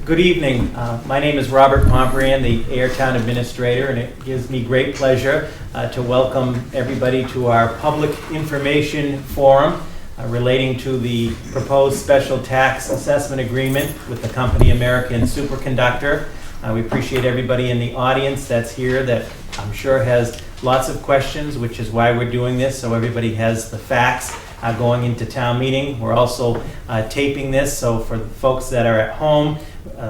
Good evening. My name is Robert Pomperian, the Airtown Administrator, and it gives me great pleasure to welcome everybody to our Public Information Forum relating to the proposed special tax assessment agreement with the company American Superconductor. We appreciate everybody in the audience that's here that I'm sure has lots of questions, which is why we're doing this, so everybody has the facts going into town meeting. We're also taping this, so for the folks that are at home,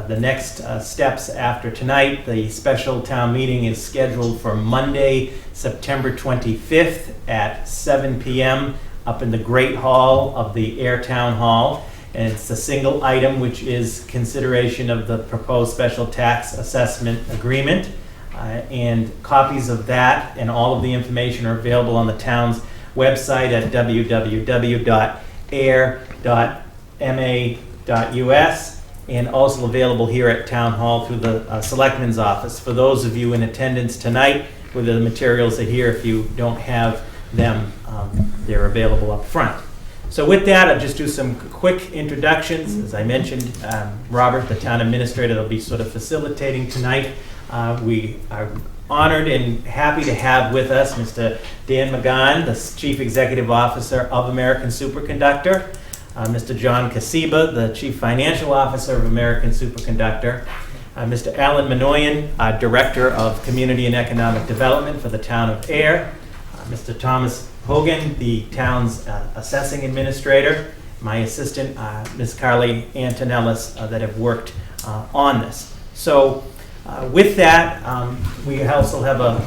the next steps after tonight, the special town meeting is scheduled for Monday, September 25th at 7 p.m. up in the Great Hall of the Airtown Hall. And it's a single item, which is consideration of the proposed special tax assessment agreement. And copies of that and all of the information are available on the town's website at www.air.ma.us. and also available here at Town Hall through the Selectman's office. For those of you in attendance tonight, where the materials are here, if you don't have them, they're available up front. So with that, I'll just do some quick introductions. As I mentioned, Robert, the Town Administrator, will be sort of facilitating tonight. We are honored and happy to have with us Mr. Dan McGahn, the Chief Executive Officer of American Superconductor. Mr. John Kasiba, the Chief Financial Officer of American Superconductor, Mr. Alan Minoyan, Director of Community and Economic Development for the Town of Air, Mr. Thomas Hogan, the town's Assessing Administrator, my assistant, Ms. Carly Antonellis, that have worked on this. So with that, we also have a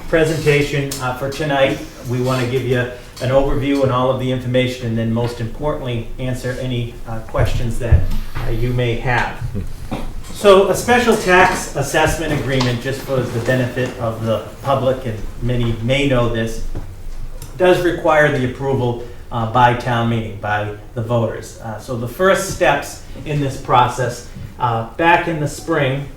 presentation for tonight. We want to give you an overview and all of the information, and then most importantly, answer any questions that you may have. So a special tax assessment agreement, just for the benefit of the public, and many may know this, does require the approval by town meeting, by the voters. So the first steps in this process, back in the spring,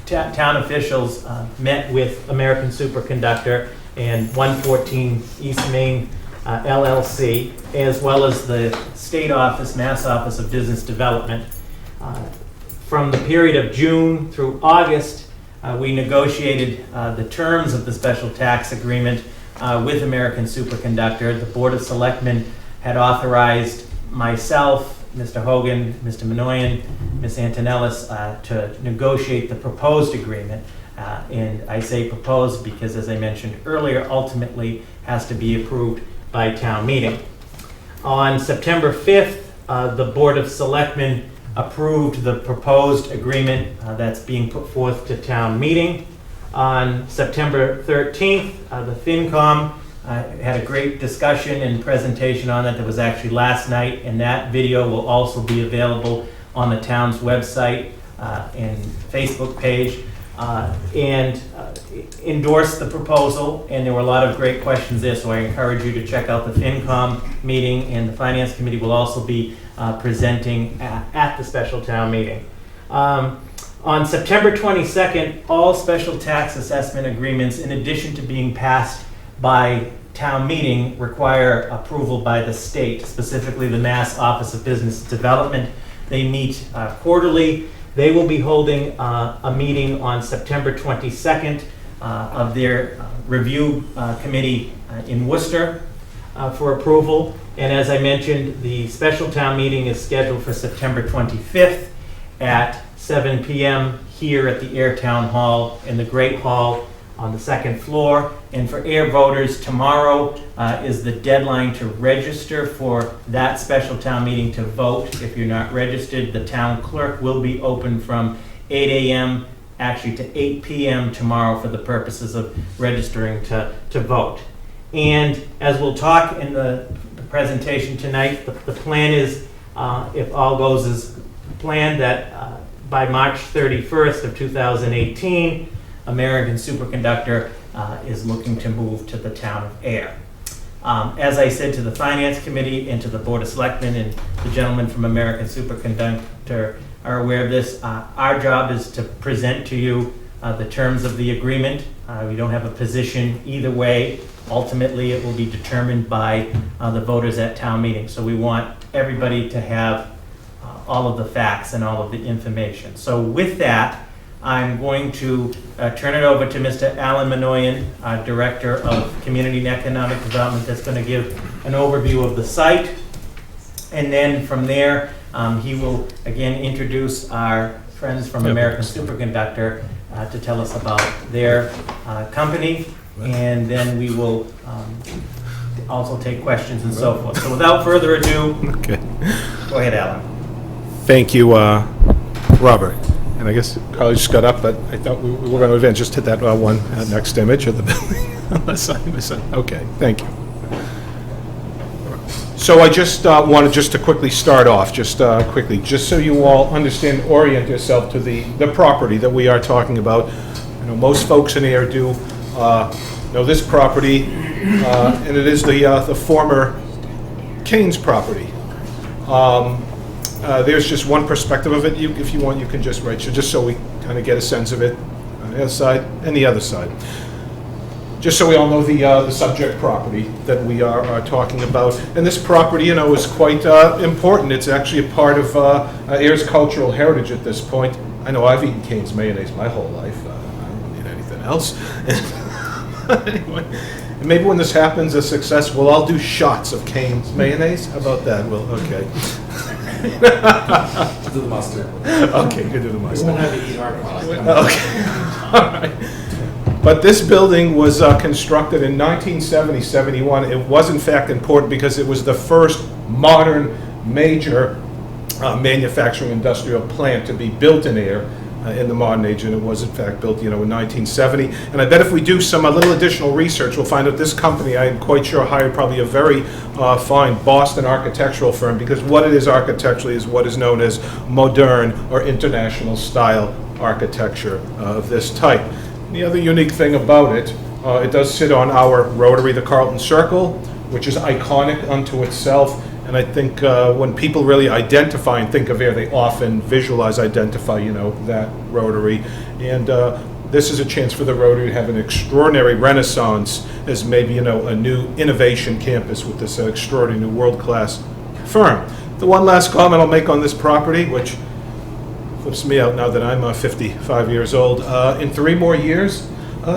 town officials met with American Superconductor and 114 East Main LLC, as well as the State Office, Mass Office of Business Development. From the period of June through August, we negotiated the terms of the special tax agreement with American Superconductor. The Board of Selectmen had authorized myself, Mr. Hogan, Mr. Minoyan, Ms. Antonellis to negotiate the proposed agreement. And I say proposed because, as I mentioned earlier, ultimately has to be approved by town meeting. On September 5th, the Board of Selectmen approved the proposed agreement that's being put forth to town meeting. On September 13th, the FinCom had a great discussion and presentation on it that was actually last night, and that video will also be available on the town's website and Facebook page. And endorsed the proposal, and there were a lot of great questions there, so I encourage you to check out the FinCom meeting, and the Finance Committee will also be presenting at the special town meeting. On September 22nd, all special tax assessment agreements, in addition to being passed by town meeting, require approval by the state, specifically the Mass Office of Business Development. They meet quarterly. They will be holding a meeting on September 22nd of their review committee in Worcester for approval. And as I mentioned, the special town meeting is scheduled for September 25th at 7 p.m. here at the Airtown Hall in the Great Hall on the second floor. And for Air voters, tomorrow is the deadline to register for that special town meeting to vote. If you're not registered, the town clerk will be open from 8 a.m. actually to 8 p.m. tomorrow for the purposes of registering to vote. And as we'll talk in the presentation tonight, the plan is, if all goes as planned, that by March 31st of 2018, American Superconductor is looking to move to the town of Air. As I said to the Finance Committee and to the Board of Selectmen, and the gentlemen from American Superconductor are aware of this, our job is to present to you the terms of the agreement. We don't have a position either way. Ultimately, it will be determined by the voters at town meeting. So we want everybody to have all of the facts and all of the information. So with that, I'm going to turn it over to Mr. Alan Minoyan, Director of Community and Economic Development, that's going to give an overview of the site. And then from there, he will again introduce our friends from American Superconductor to tell us about their company. And then we will also take questions and so forth. So without further ado, go ahead, Alan. Thank you, Robert. And I guess Carly just got up, but I thought we were going to advance. Just hit that one next image of the building. Unless I missed it. Okay, thank you. So I just wanted to quickly start off, just so you all understand, orient yourself to the property that we are talking about. I know most folks in here do know this property, and it is the former Keynes property. There's just one perspective of it. If you want, you can just write, just so we kind of get a sense of it on the other side and the other side. Just so we all know the subject property that we are talking about. And this property, is quite important. It's actually a part of Ayer's cultural heritage at this point. I know I've eaten Keynes mayonnaise my whole life. I don't need anything else. Anyway, and maybe when this happens, a success, we'll all do shots of Keynes mayonnaise. How about that? Well, okay. Do the mustard. Okay, you do the mustard. We won't have to eat our product. Okay. All right. But this building was constructed in 1970-71. It was in fact important because it was the first modern major manufacturing industrial plant to be built in Ayer in the modern age, and it was in fact built, in 1970. And I bet if we do some a little additional research, we'll find out this company, I am quite sure, hired probably a very fine Boston architectural firm, because what it is architecturally is what is known as modern or international style architecture of this type. The other unique thing about it, it does sit on our rotary, the Carlton Circle, which is iconic unto itself. And I think when people really identify and think of Ayer, they often identify, that rotary. And this is a chance for the Rotary to have an extraordinary renaissance as maybe, a new innovation campus with this extraordinary new world-class firm. The one last comment I'll make on this property, which flips me out now that I'm 55 years old. In 3 more years,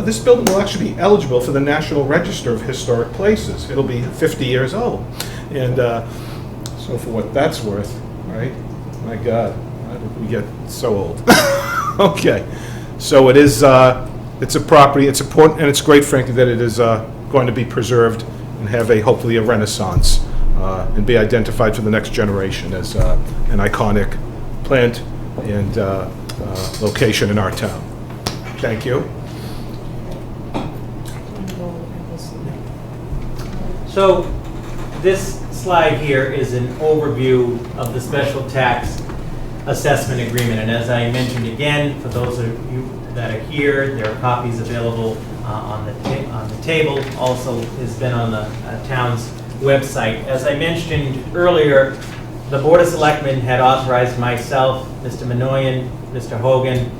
this building will actually be eligible for the National Register of Historic Places. It'll be 50 years old. And so for what that's worth, right? My God, how did we get so old? Okay, so it is, it's a property, it's important, and it's great, frankly, that it is going to be preserved and have hopefully a renaissance and be identified for the next generation as an iconic plant and location in our town. Thank you. So this slide here is an overview of the special tax assessment agreement. And as I mentioned again, for those of you that are here, there are copies available on the table. Also has been on the town's website. As I mentioned earlier, the Board of Selectmen had authorized myself, Mr. Minoyan, Mr. Hogan,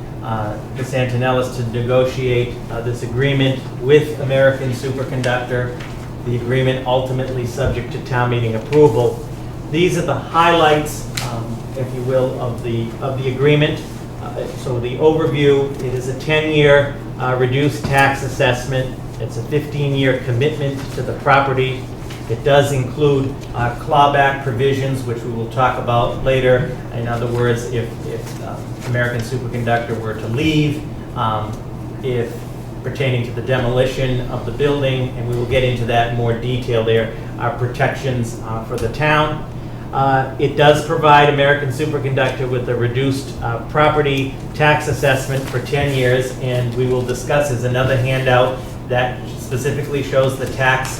Ms. Antonellis to negotiate this agreement with American Superconductor. The agreement ultimately subject to town meeting approval. These are the highlights, if you will, of the agreement. So the overview, it is a 10-year reduced tax assessment. It's a 15-year commitment to the property. It does include clawback provisions, which we will talk about later. In other words, if American Superconductor were to leave, if pertaining to the demolition of the building, and we will get into that in more detail. There are protections for the town. It does provide American Superconductor with a reduced property tax assessment for 10 years, and we will discuss as another handout that specifically shows the tax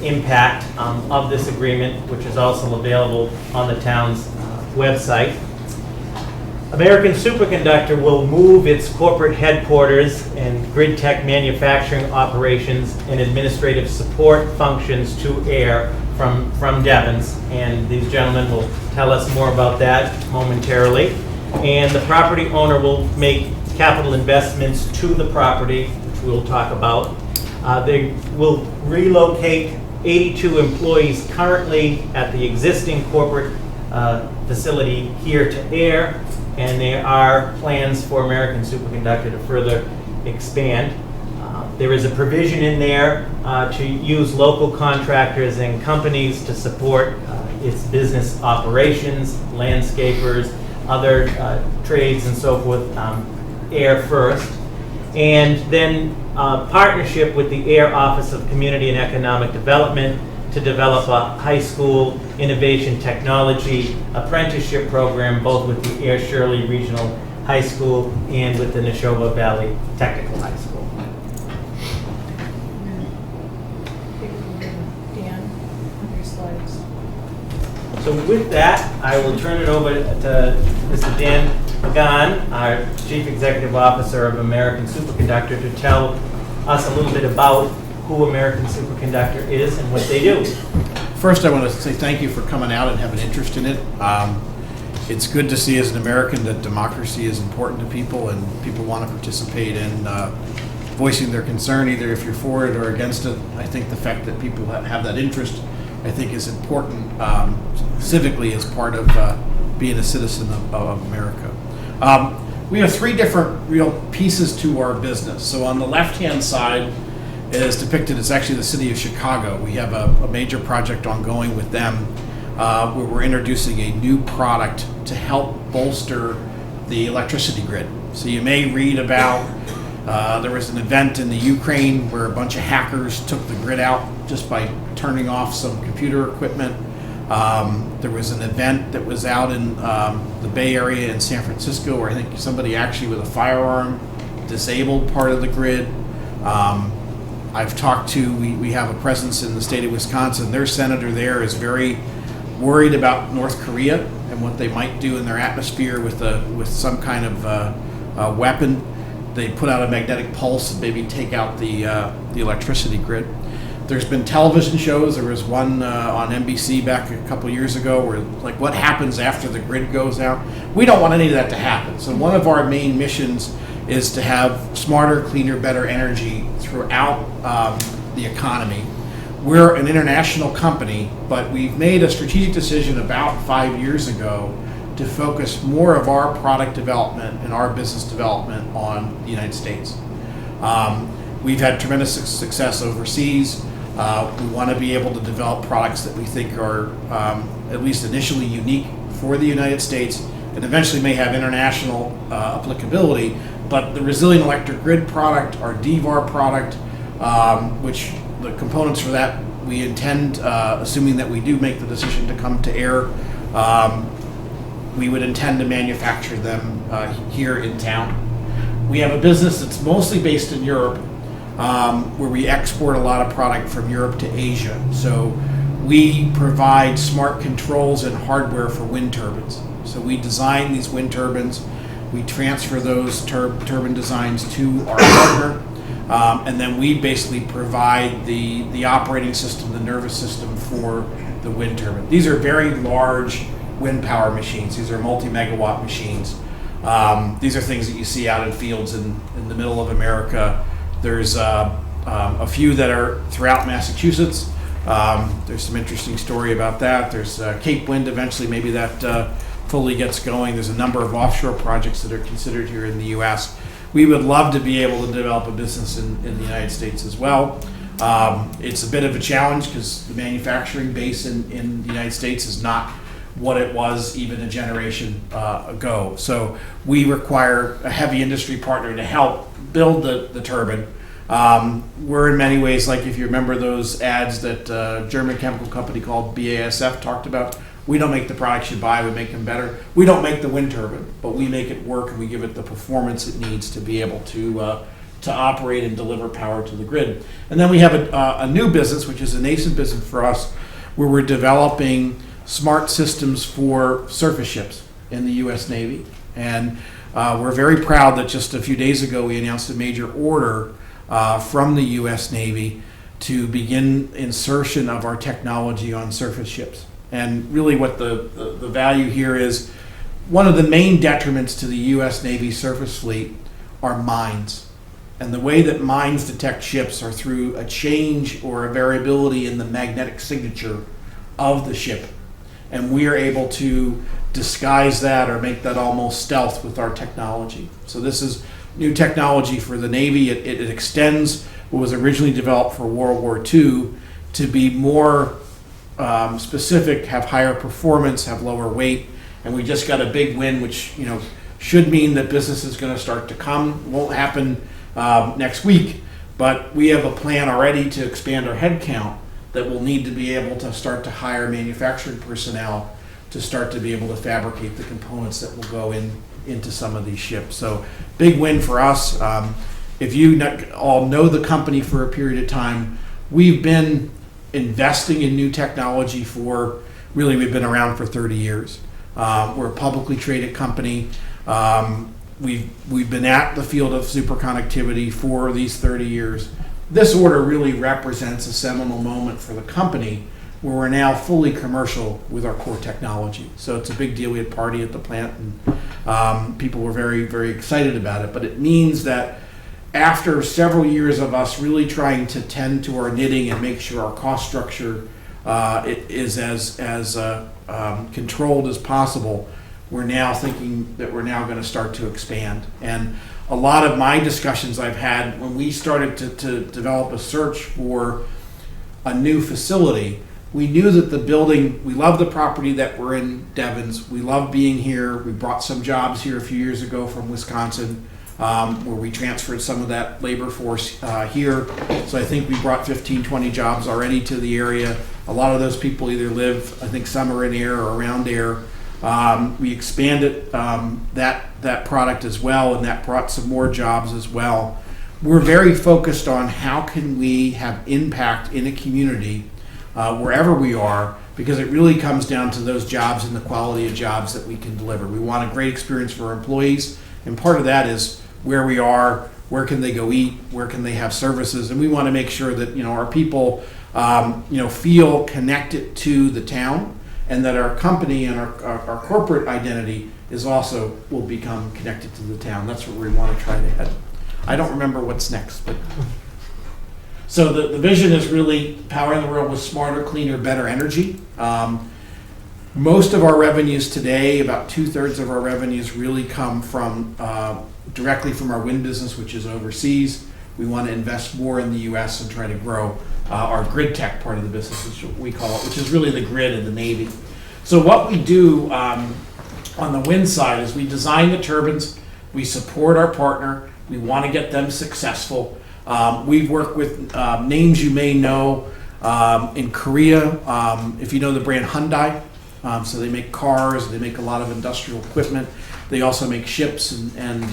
impact of this agreement, which is also available on the town's website. American Superconductor will move its corporate headquarters and grid tech manufacturing operations and administrative support functions to Ayer from Devon's, and these gentlemen will tell us more about that momentarily. And the property owner will make capital investments to the property, which we'll talk about. They will relocate 82 employees currently at the existing corporate facility here to air, and there are plans for American Superconductor to further expand. There is a provision in there to use local contractors and companies to support its business operations, landscapers, other trades and so forth, air first. And then partnership with the Air Office of Community and Economic Development to develop a high school innovation technology apprenticeship program, both with the Air Shirley Regional High School and with the Neshoba Valley Technical High School. Dan, on your slides. So with that, I will turn it over to Mr. Dan McGahn, our Chief Executive Officer of American Superconductor, to tell us a little bit about who American Superconductor is and what they do. First, I want to say thank you for coming out and having an interest in it. It's good to see as an American that democracy is important to people and people want to participate in voicing their concern, either if you're for it or against it. I think the fact that people have that interest, I think, is important civically as part of being a citizen of America. We have three different real pieces to our business. So on the left-hand side is depicted as actually the city of Chicago. We have a major project ongoing with them where we're introducing a new product to help bolster the electricity grid. So you may read about there was an event in the Ukraine where a bunch of hackers took the grid out just by turning off some computer equipment. There was an event that was out in the Bay Area in San Francisco where I think somebody actually with a firearm disabled part of the grid. I've talked to, we have a presence in the state of Wisconsin. Their senator there is very worried about North Korea and what they might do in their atmosphere with some kind of weapon. They put out a magnetic pulse and maybe take out the electricity grid. There's been television shows. There was one on NBC back a couple years ago where, like, what happens after the grid goes out? We don't want any of that to happen. So one of our main missions is to have smarter, cleaner, better energy throughout the economy. We're an international company, but we've made a strategic decision about 5 years ago to focus more of our product development and our business development on the United States. We've had tremendous success overseas. We want to be able to develop products that we think are at least initially unique for the United States and eventually may have international applicability. But the resilient electric grid product, our DVAR product, which the components for that we intend, assuming that we do make the decision to come to air, we would intend to manufacture them here in town. We have a business that's mostly based in Europe, where we export a lot of product from Europe to Asia. So we provide smart controls and hardware for wind turbines. So we design these wind turbines, we transfer those turbine designs to our partner, and then we basically provide the operating system, the nervous system for the wind turbine. These are very large wind power machines. These are multi-megawatt machines. These are things that you see out in fields in the middle of America. There's a few that are throughout Massachusetts. There's some interesting story about that. There's Cape Wind, eventually maybe that fully gets going. There's a number of offshore projects that are considered here in the U.S. We would love to be able to develop a business in the United States as well. It's a bit of a challenge because the manufacturing base in the United States is not what it was even a generation ago. So we require a heavy industry partner to help build the turbine. We're in many ways, like if you remember those ads that a German chemical company called BASF talked about, we don't make the products you buy, we make them better. We don't make the wind turbine, but we make it work and we give it the performance it needs to be able to operate and deliver power to the grid. And then we have a new business, which is a nascent business for us, where we're developing smart systems for surface ships in the U.S. Navy. And we're very proud that just a few days ago we announced a major order from the U.S. Navy to begin insertion of our technology on surface ships. And really what the value here is, one of the main detriments to the U.S. Navy surface fleet are mines. And the way that mines detect ships are through a change or a variability in the magnetic signature of the ship. and we are able to disguise that or make that almost stealth with our technology. So this is new technology for the Navy. It extends what was originally developed for World War II to be more specific, have higher performance, have lower weight, and we just got a big win, which should mean that business is going to start to come. Won't happen next week, but we have a plan already to expand our headcount that will need to be able to start to hire manufacturing personnel to start to be able to fabricate the components that will go into some of these ships. So big win for us. If you all know the company for a period of time, we've been investing in new technology we've been around for 30 years. We're a publicly traded company. We've been at the field of superconductivity for these 30 years. This order really represents a seminal moment for the company where we're now fully commercial with our core technology. So it's a big deal. We had a party at the plant, and people were very, very excited about it. But it means that after several years of us really trying to tend to our knitting and make sure our cost structure is as controlled as possible, we're now thinking that we're now going to start to expand. And a lot of my discussions I've had when we started to develop a search for a new facility, we knew that the building, we love the property that we're in, Devens. We love being here. We brought some jobs here a few years ago from Wisconsin, where we transferred some of that labor force here. So I think we brought 15, 20 jobs already to the area. A lot of those people either live, I think some are in Air or around Air. We expanded that product as well, and that brought some more jobs as well. We're very focused on how can we have impact in a community wherever we are, because it really comes down to those jobs and the quality of jobs that we can deliver. We want a great experience for our employees, and part of that is where we are, where can they go eat, where can they have services, and we want to make sure that our people feel connected to the town, and that our company and our corporate identity will become connected to the town. That's where we want to try to head. I don't remember what's next, but so the vision is really powering the world with smarter, cleaner, better energy. Most of our revenues today, about 2/3 of our revenues, really come from directly from our wind business, which is overseas. We want to invest more in the U.S. and try to grow our grid tech part of the business, which we call it, which is really the grid of the Navy. So what we do on the wind side is we design the turbines, we support our partner, we want to get them successful. We've worked with names you may know in Korea, if you know the brand Hyundai. So they make cars, they make a lot of industrial equipment. They also make ships and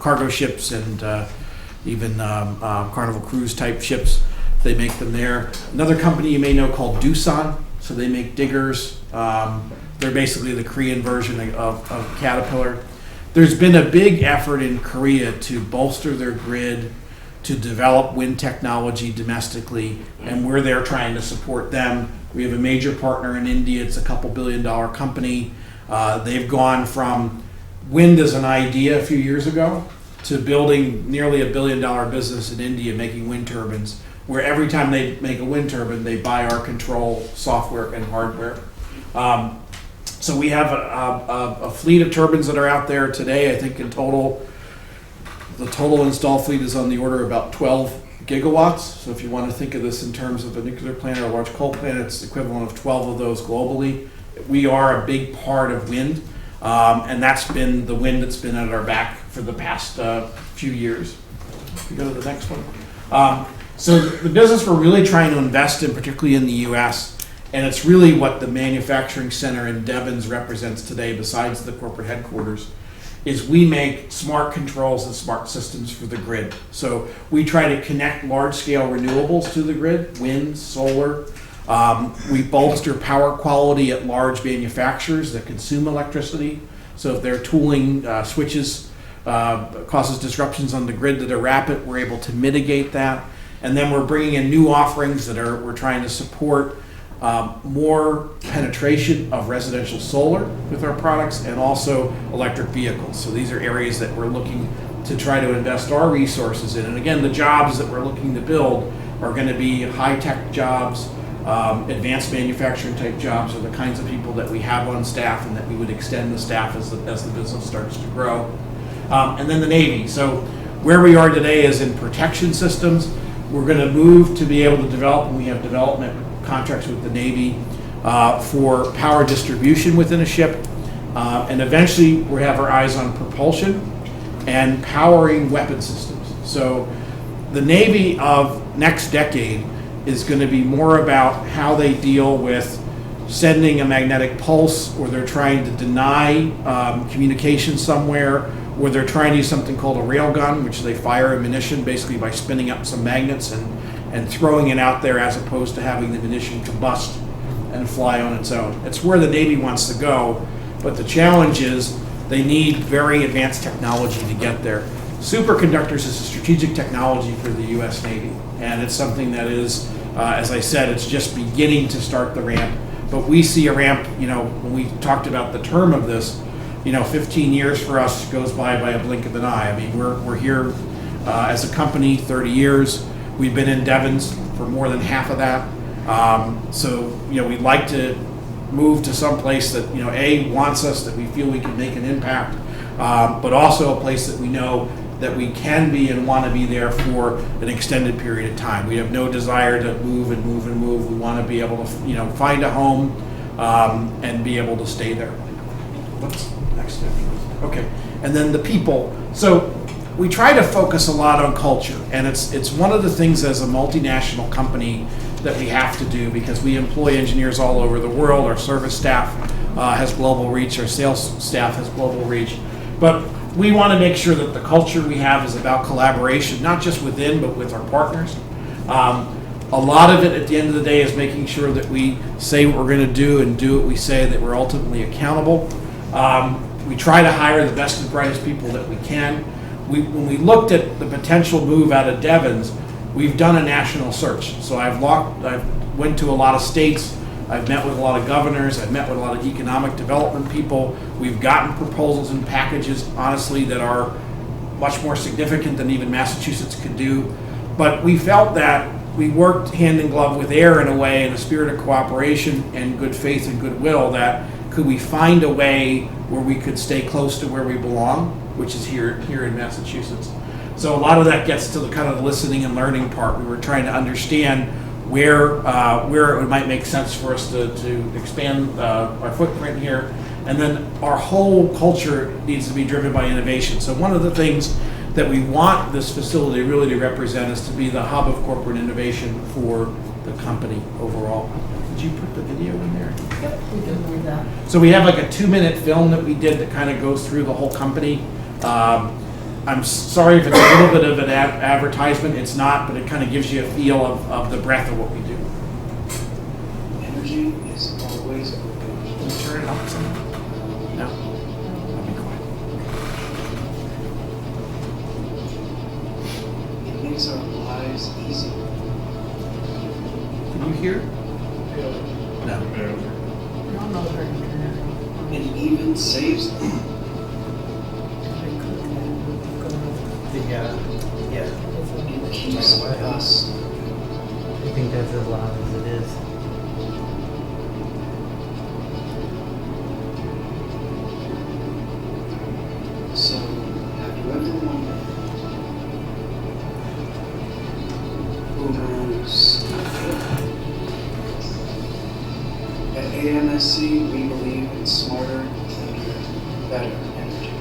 cargo ships and even Carnival Cruise type ships. They make them there. Another company you may know called Doosan. So they make diggers. They're basically the Korean version of Caterpillar. There's been a big effort in Korea to bolster their grid, to develop wind technology domestically, and we're there trying to support them. We have a major partner in India. It's a couple $2 billion company. They've gone from wind as an idea a few years ago to building nearly $1 billion business in India making wind turbines, where every time they make a wind turbine, they buy our control software and hardware. So we have a fleet of turbines that are out there today. I think in total, the total installed fleet is on the order of about 12 gigawatts. So if you want to think of this in terms of a nuclear plant or a large coal plant, it's the equivalent of 12 of those globally. We are a big part of wind, and that's been the wind that's been at our back for the past few years. If you go to the next one. So the business we're really trying to invest in, particularly in the U.S., and it's really what the manufacturing center in Devens represents today, besides the corporate headquarters, is we make smart controls and smart systems for the grid. So we try to connect large-scale renewables to the grid, wind, solar. We bolster power quality at large manufacturers that consume electricity. So if their tooling switches causes disruptions on the grid that are rapid, we're able to mitigate that. And then we're bringing in new offerings that we're trying to support more penetration of residential solar with our products, and also electric vehicles. So these are areas that we're looking to try to invest our resources in. And again, the jobs that we're looking to build are going to be high-tech jobs, advanced manufacturing type jobs are the kinds of people that we have on staff and that we would extend the staff as the business starts to grow. And then the Navy. So where we are today is in protection systems. We're going to move to be able to develop, and we have development contracts with the Navy for power distribution within a ship. And eventually we have our eyes on propulsion and powering weapon systems. So the Navy of next decade is going to be more about how they deal with sending a magnetic pulse, or they're trying to deny communication somewhere, or they're trying to use something called a railgun, which they fire ammunition basically by spinning up some magnets and throwing it out there, as opposed to having the ammunition combust and fly on its own. It's where the Navy wants to go, but the challenge is they need very advanced technology to get there. Superconductors is a strategic technology for the U.S. Navy, and it's something that is, as I said, it's just beginning to start the ramp. But we see a ramp, when we talked about the term of this, 15 years for us goes by a blink of an eye. I mean, we're here as a company 30 years. We've been in Devens for more than half of that. So we'd like to move to some place that, A, wants us, that we feel we can make an impact, but also a place that we know that we can be and want to be there for an extended period of time. We have no desire to move and move and move. We want to be able to, find a home and be able to stay there. What's next step? Okay, and then the people. So we try to focus a lot on culture, and it's one of the things as a multinational company that we have to do, because we employ engineers all over the world. Our service staff has global reach. Our sales staff has global reach. But we want to make sure that the culture we have is about collaboration, not just within, but with our partners. A lot of it at the end of the day is making sure that we say what we're going to do and do what we say, that we're ultimately accountable. We try to hire the best and brightest people that we can. When we looked at the potential move out of Devens, we've done a national search. So I've went to a lot of states. I've met with a lot of governors. I've met with a lot of economic development people. We've gotten proposals and packages, honestly, that are much more significant than even Massachusetts could do. But we felt that we worked hand in glove with AIR in a way, in a spirit of cooperation and good faith and goodwill, that could we find a way where we could stay close to where we belong, which is here in Massachusetts. So a lot of that gets to the kind of listening and learning part. We were trying to understand where it might make sense for us to expand our footprint here. And then our whole culture needs to be driven by innovation. So one of the things that we want this facility really to represent is to be the hub of corporate innovation for the company overall. Did you put the video in there? Yep, we can read that. So we have like a 2-minute film that we did that kind of goes through the whole company. I'm sorry if it's a little bit of an advertisement. It's not, but it kind of gives you a feel of the breadth of what we do. Energy is always open. Can you turn it up some? No? I'll be quiet. It makes our lives easier. Can you hear? No. We all know they're internet. It even saves them. Yeah. It keeps us. I think that's as loud as it is. So, have you ever wondered who knows? At AMSC, we believe in smarter, cleaner, better energy.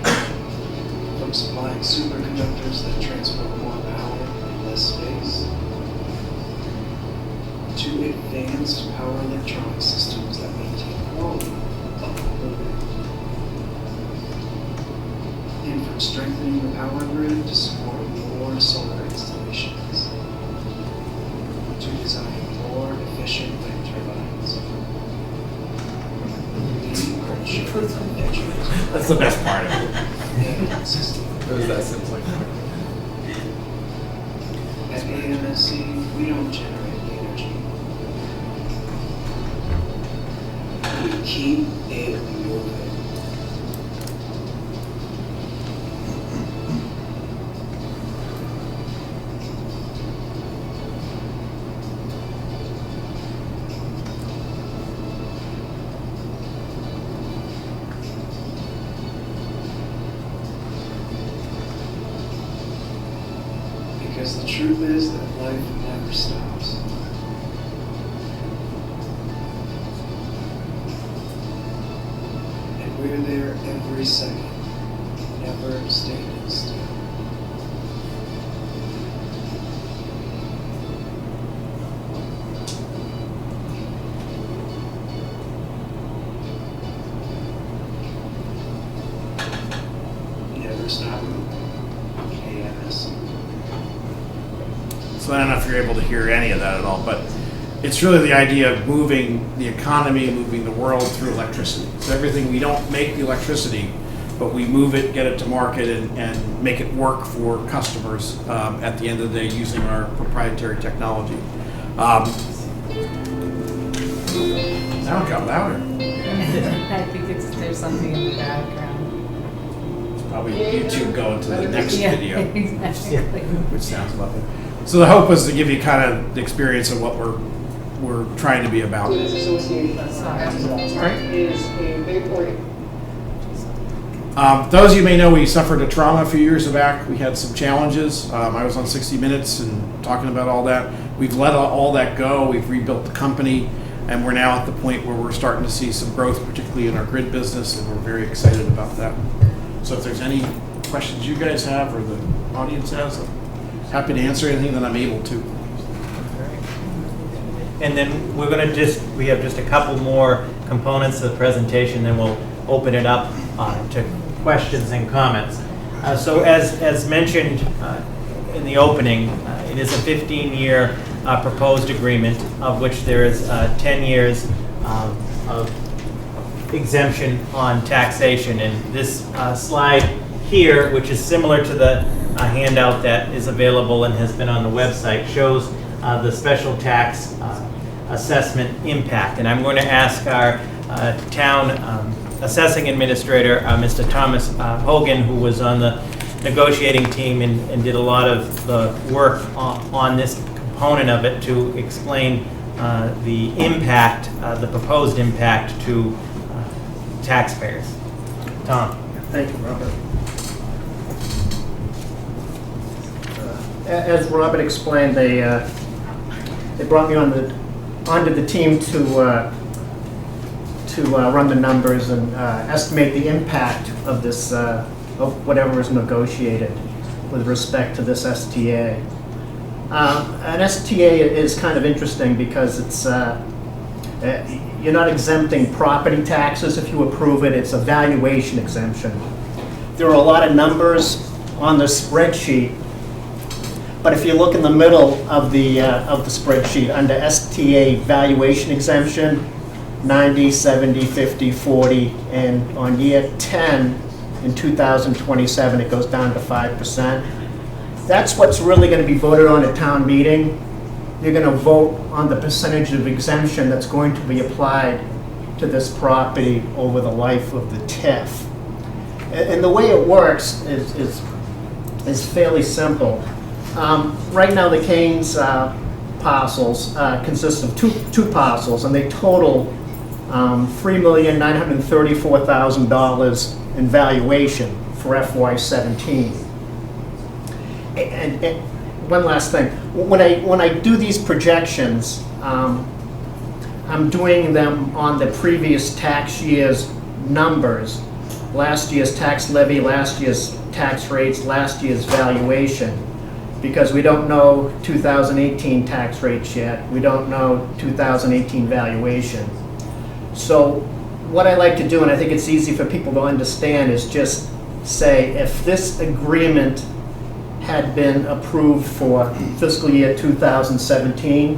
From supplying superconductors that transport more power in less space, to advanced power electronic systems that maintain quality of delivery. And from strengthening the power grid to support more solar installations, to design more efficient wind turbines. We are ensuring that That's the best part of it. and system. It was that simple. At AMSC, we don't generate the energy. We keep it moving. truth is that life never stops. And we're there every second, never standing still. Never stop moving. AMS. So I don't know if you're able to hear any of that at all, but it's really the idea of moving the economy, moving the world through electricity. So everything, we don't make the electricity, but we move it, get it to market, and make it work for customers at the end of the day using our proprietary technology. Sound got louder. I think there's something in the background. It's probably YouTube going to the next Yeah, video, exactly. which sounds lovely. So the hope was to give you kind of the experience of what we're trying to be about. Students Association is a big point. Those of you may know we suffered a trauma a few years back. We had some challenges. I was on 60 Minutes and talking about all that. We've let all that go. We've rebuilt the company, and we're now at the point where we're starting to see some growth, particularly in our grid business, and we're very excited about that. So if there's any questions you guys have or the audience has, I'm happy to answer anything that I'm able to. And then we have just a couple more components of the presentation, then we'll open it up to questions and comments. So as mentioned in the opening, it is a 15-year proposed agreement, of which there is 10 years of exemption on taxation. And this slide here, which is similar to the handout that is available and has been on the website, shows the special tax assessment impact. And I'm going to ask our town assessing administrator, Mr. Thomas Hogan, who was on the negotiating team and did a lot of the work on this component of it, to explain the impact, the proposed impact to taxpayers. Tom. Thank you, Robert. As Robert explained, they brought me onto the team to run the numbers and estimate the impact of this, of whatever is negotiated with respect to this STA. An STA is kind of interesting because it's you're not exempting property taxes if you approve it. It's a valuation exemption. There are a lot of numbers on the spreadsheet, but if you look in the middle of the spreadsheet under STA valuation exemption, 90, 70, 50, 40, and on year 10 in 2027 it goes down to 5%. That's what's really going to be voted on at town meeting. You're going to vote on the percentage of exemption that's going to be applied to this property over the life of the TIF. And the way it works is fairly simple. Right now the Keynes parcels consist of two parcels, and they total $3,934,000 in valuation for FY17. And one last thing, when I do these projections, I'm doing them on the previous tax year's numbers, last year's tax levy, last year's tax rates, last year's valuation, because we don't know 2018 tax rates yet. We don't know 2018 valuation. So what I like to do, and I think it's easy for people to understand, is just say if this agreement had been approved for fiscal year 2017,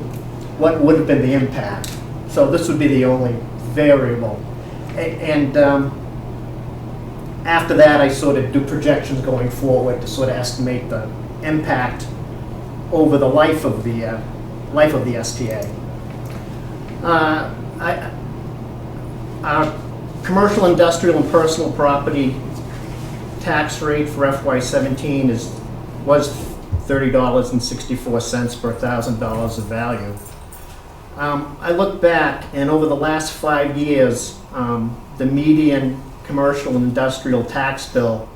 what would have been the impact? So this would be the only variable. And after that, I sort of do projections going forward to sort of estimate the impact over the life of the STA. Our commercial, industrial, and personal property tax rate for FY17 was $30.64 per $1,000 of value. I look back, and over the last 5 years, the median commercial and industrial tax bill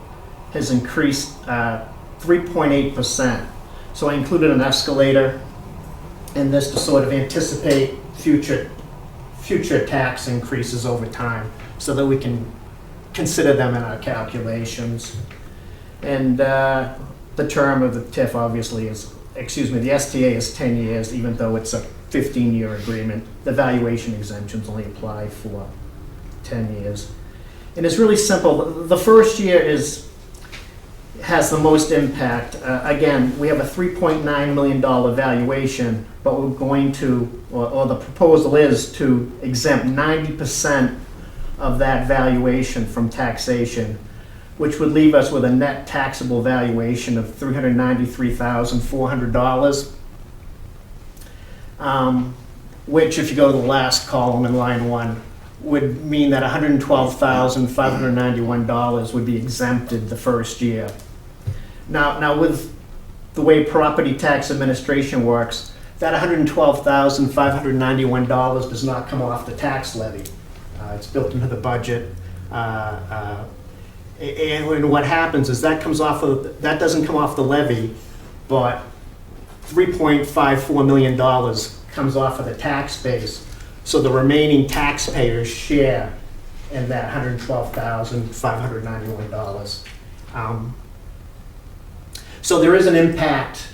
has increased 3.8%. So I included an escalator in this to sort of anticipate future tax increases over time so that we can consider them in our calculations. And the term of the TIF obviously is, the STA is 10 years, even though it's a 15-year agreement. The valuation exemptions only apply for 10 years. And it's really simple. The first year has the most impact. Again, we have a $3.9 million valuation, but we're going to, or the proposal is to exempt 90% of that valuation from taxation, which would leave us with a net taxable valuation of $393,400, which, if you go to the last column in line 1, would mean that $112,591 would be exempted the first year. Now with the way property tax administration works, that $112,591 does not come off the tax levy. It's built into the budget. And what happens is that doesn't come off the levy, but $3.54 million comes off of the tax base. So the remaining taxpayers share in that $112,591. So there is an impact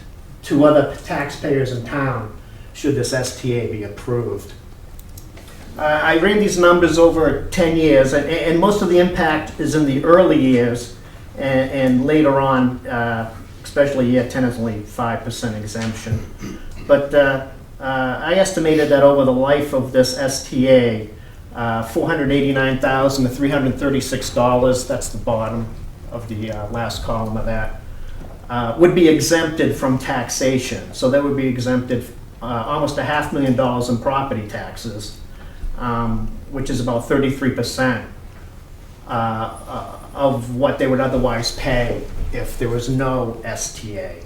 to other taxpayers in town should this STA be approved. I ran these numbers over 10 years, and most of the impact is in the early years, and later on, especially year 10 is only 5% exemption. But I estimated that over the life of this STA, $489,000 to $336, that's the bottom of the last column of that, would be exempted from taxation. So that would be exempted almost $500,000 in property taxes, which is about 33% of what they would otherwise pay if there was no STA.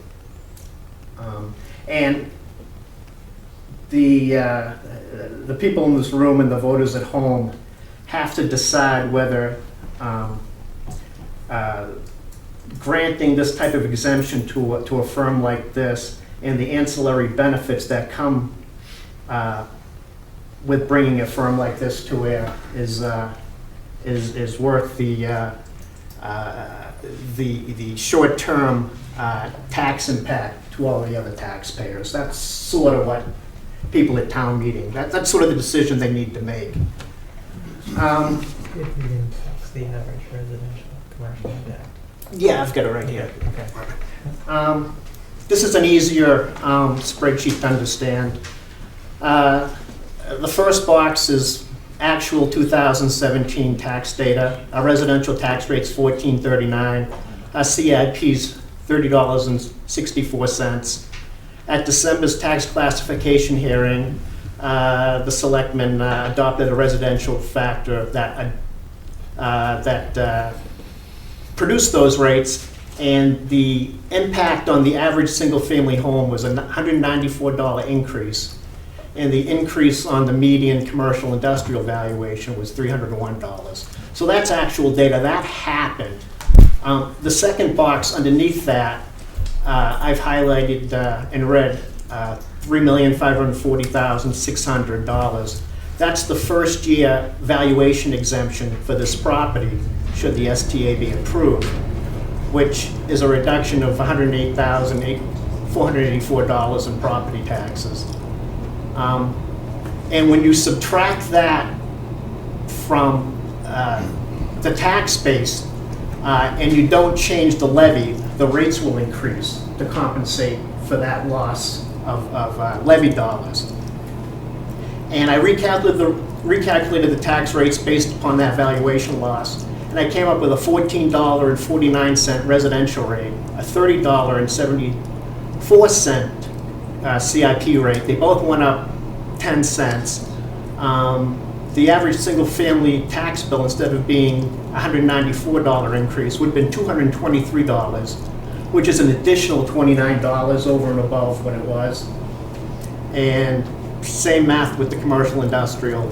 And the people in this room and the voters at home have to decide whether granting this type of exemption to a firm like this and the ancillary benefits that come with bringing a firm like this to where is worth the short-term tax impact to all the other taxpayers. That's sort of what people at town meeting, that's sort of the decision they need to make. If we didn't tax the average residential commercial impact. Yeah, I've got it right here. Okay. This is an easier spreadsheet to understand. The first box is actual 2017 tax data. Our residential tax rate's $14.39. Our CIP's $30.64. At December's tax classification hearing, the selectmen adopted a residential factor that produced those rates, and the impact on the average single-family home was a $194 increase, and the increase on the median commercial industrial valuation was $301. So that's actual data. That happened. The second box underneath that, I've highlighted in red $3,540,600. That's the first year valuation exemption for this property should the STA be approved, which is a reduction of $108,484 in property taxes. And when you subtract that from the tax base and you don't change the levy, the rates will increase to compensate for that loss of levy dollars. And I recalculated the tax rates based upon that valuation loss, and I came up with a $14.49 residential rate, a $30.74 CIP rate. They both went up 10 cents. The average single-family tax bill, instead of being a $194 increase, would have been $223, which is an additional $29 over and above what it was. And same math with the commercial industrial.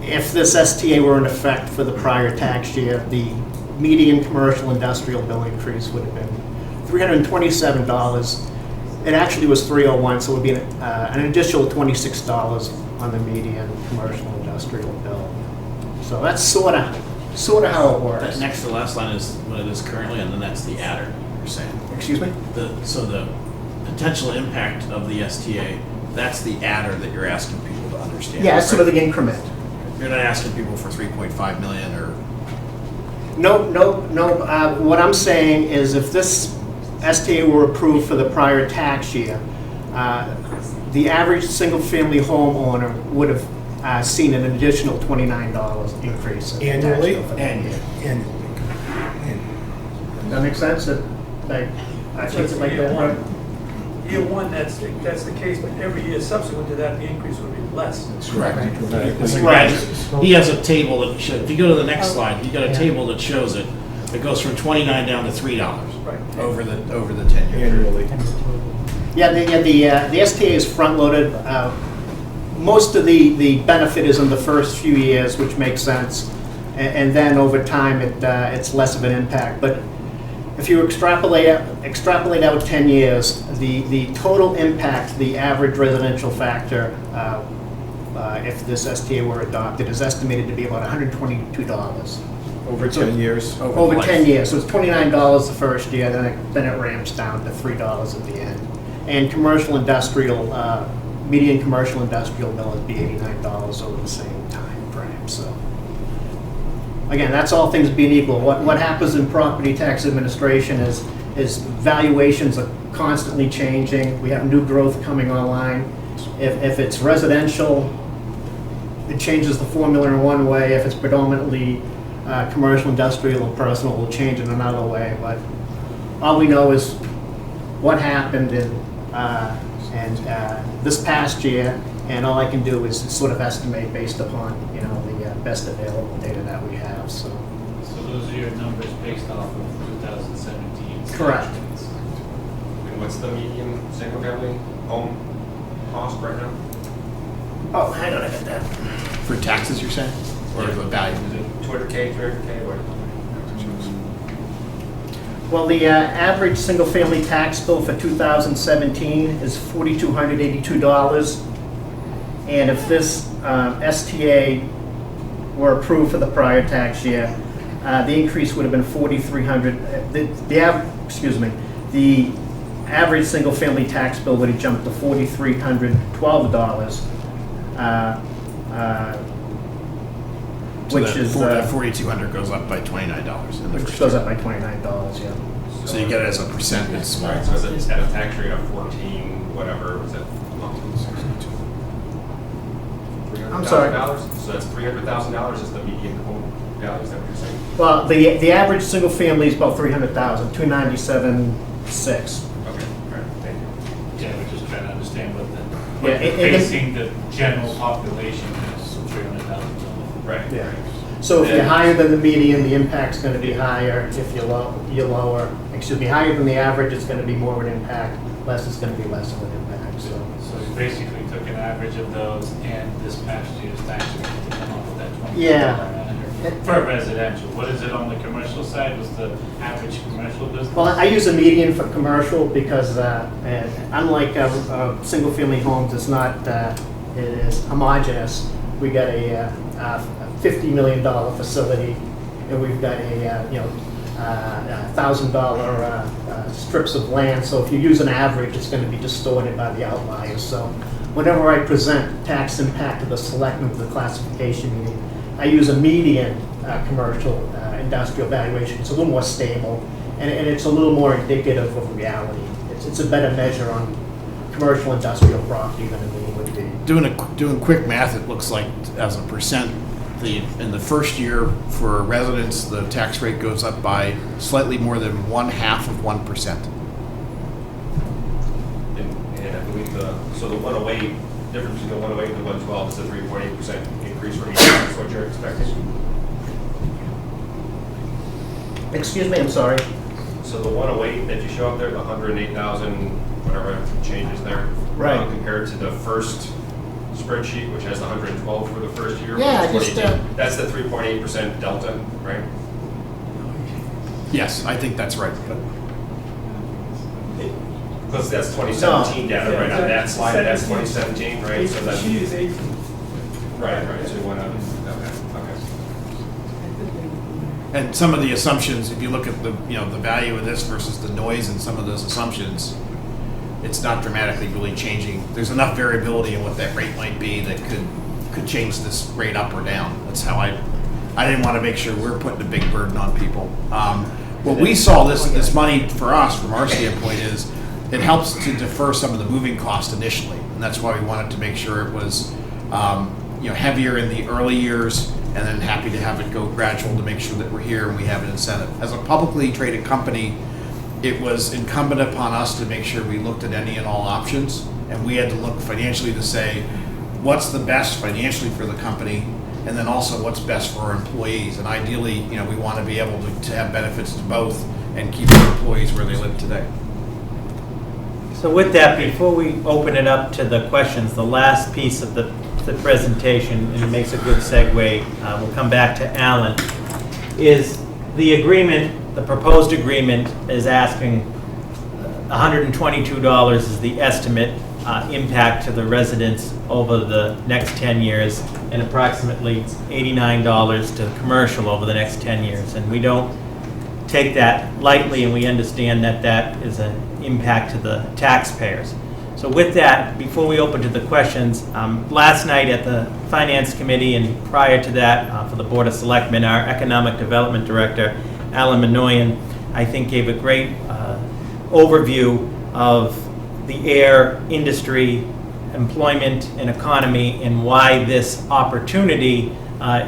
If this STA were in effect for the prior tax year, the median commercial industrial bill increase would have been $327. It actually was 301, so it would be an additional $26 on the median commercial industrial bill. So that's sort of how it That works. next to the last line is what it is currently, and then that's the adder, you're saying. Excuse me? So the potential impact of the STA, that's the adder that you're asking people to understand. Yeah, it's sort of right? the increment. You're not asking people for 3.5 million or, No. What I'm saying is if this STA were approved for the prior tax year, the average single-family homeowner would have seen an additional $29 increase. in tax Annually? bill for that year. And Does that make sense? I think it like that, right? Year one, that's the case, but every year subsequent to that, the increase would be less. correct. Right. He has a table that shows, if you go to the next slide, you got a Yeah. table that shows it. It goes from 29 down to $3 Right. over the 10-year period. annually. Yeah, the STA is front-loaded. Most of the benefit is in the first few years, which makes sense, and then over time, it's less of an impact. But if you extrapolate out 10 years, the total impact, the average residential factor, if this STA were adopted, is estimated to be about $122 Over 10 years. over life. 10 years. So it's $29 the first year, then it ramps down to $3 at the end. And commercial industrial, median commercial industrial bill would be $89 over the same time frame. So again, that's all things being equal. What happens in property tax administration is valuations are constantly changing. We have new growth coming online. If it's residential, it changes the formula in one way. If it's predominantly commercial, industrial, or personal, will change in another way. But all we know is what happened in this past year, and all I can do is sort of estimate based upon the best available data that we have. So those are your numbers based off of 2017? correct. And what's the median single-family home cost right now? Oh, hang on, I got that. For taxes, you're saying? Or the value? Is it 200K, 300K, or? Well, the average single-family tax bill for 2017 is $4,282. And if this STA were approved for the prior tax year, the increase would have been $4,300. The average single-family tax bill would have jumped to $4,312, which is that 4,200 goes up by $29 in the which first goes year. up by $29. Yeah. So you get it as a percent, it's small. Right, so is it at a tax rate of 14, whatever, was it? I'm sorry. So that's $300,000 is the median home value, is that what you're saying? Well, the average single family is about 300,000, 297.6. Okay, all right, thank you. Yeah, we're just trying to understand what Yeah, you're and- basing the general population is $300,000. Right, Yeah. right. So if you're Yeah. higher than the median, the impact's going to be higher. If you're lower, higher than the average, it's going to be more of an impact. Less is going to be less of an impact. So So you basically took an average of those and this past year's tax rate to come up with that $20 Yeah. For residential. What is it on the commercial side? What's the average commercial business? well, I use a median for commercial because unlike single-family homes, it's not it is homogeneous. We got a $50 million facility, and we've got a $1,000 strips of land. So if you use an average, it's going to be distorted by the outliers. So whenever I present tax impact to the selectmen for the classification meeting, I use a median commercial industrial valuation. It's a little more stable, and it's a little more indicative of reality. It's a better measure on commercial industrial property than a median would be. Doing quick math, it looks like as a percent, in the first year for residents, the tax rate goes up by slightly more than 0.5%. And I believe the 108, difference between the 108 and the 112 is a 3.8% increase from each, that's what you're expecting? Excuse me, I'm sorry. So the 108 that you show up there, the 108,000, whatever changes there, Right. compared to the first spreadsheet, which has the 112 for the first year. Yeah, which is just, 22. That's the 3.8% delta, right? Yes, I think that's right. But Because that's 2017 data, right, on that slide, that's 2017, right? So that's, She is 18. right, so you went up, okay. And some of the assumptions, if you look at the, you know, the value of this versus the noise in some of those assumptions, it's not dramatically really changing. There's enough variability in what that rate might be that could change this rate up or down. That's how I didn't want to make sure we're putting a big burden on people. What we saw this money for us, from our standpoint, is it helps to defer some of the moving cost initially. And that's why we wanted to make sure it was, you know, heavier in the early years, and then happy to have it go gradual to make sure that we're here and we have an incentive. As a publicly traded company, it was incumbent upon us to make sure we looked at any and all options, and we had to look financially to say, what's the best financially for the company, and then also what's best for our employees. And ideally, you know, we want to be able to have benefits to both and keep our employees where they live today. So with that, before we open it up to the questions, the last piece of the presentation, and it makes a good segue, we'll come back to Alan, is the agreement, the proposed agreement is asking $122 is the estimate impact to the residents over the next 10 years, and approximately $89 to commercial over the next 10 years. And we don't take that lightly, and we understand that that is an impact to the taxpayers. So with that, before we open to the questions, last night at the Finance Committee and prior to that for the Board of Selectmen, our Economic Development Director, Alan Minoyan, I think gave a great overview of the air industry, employment and economy, and why this opportunity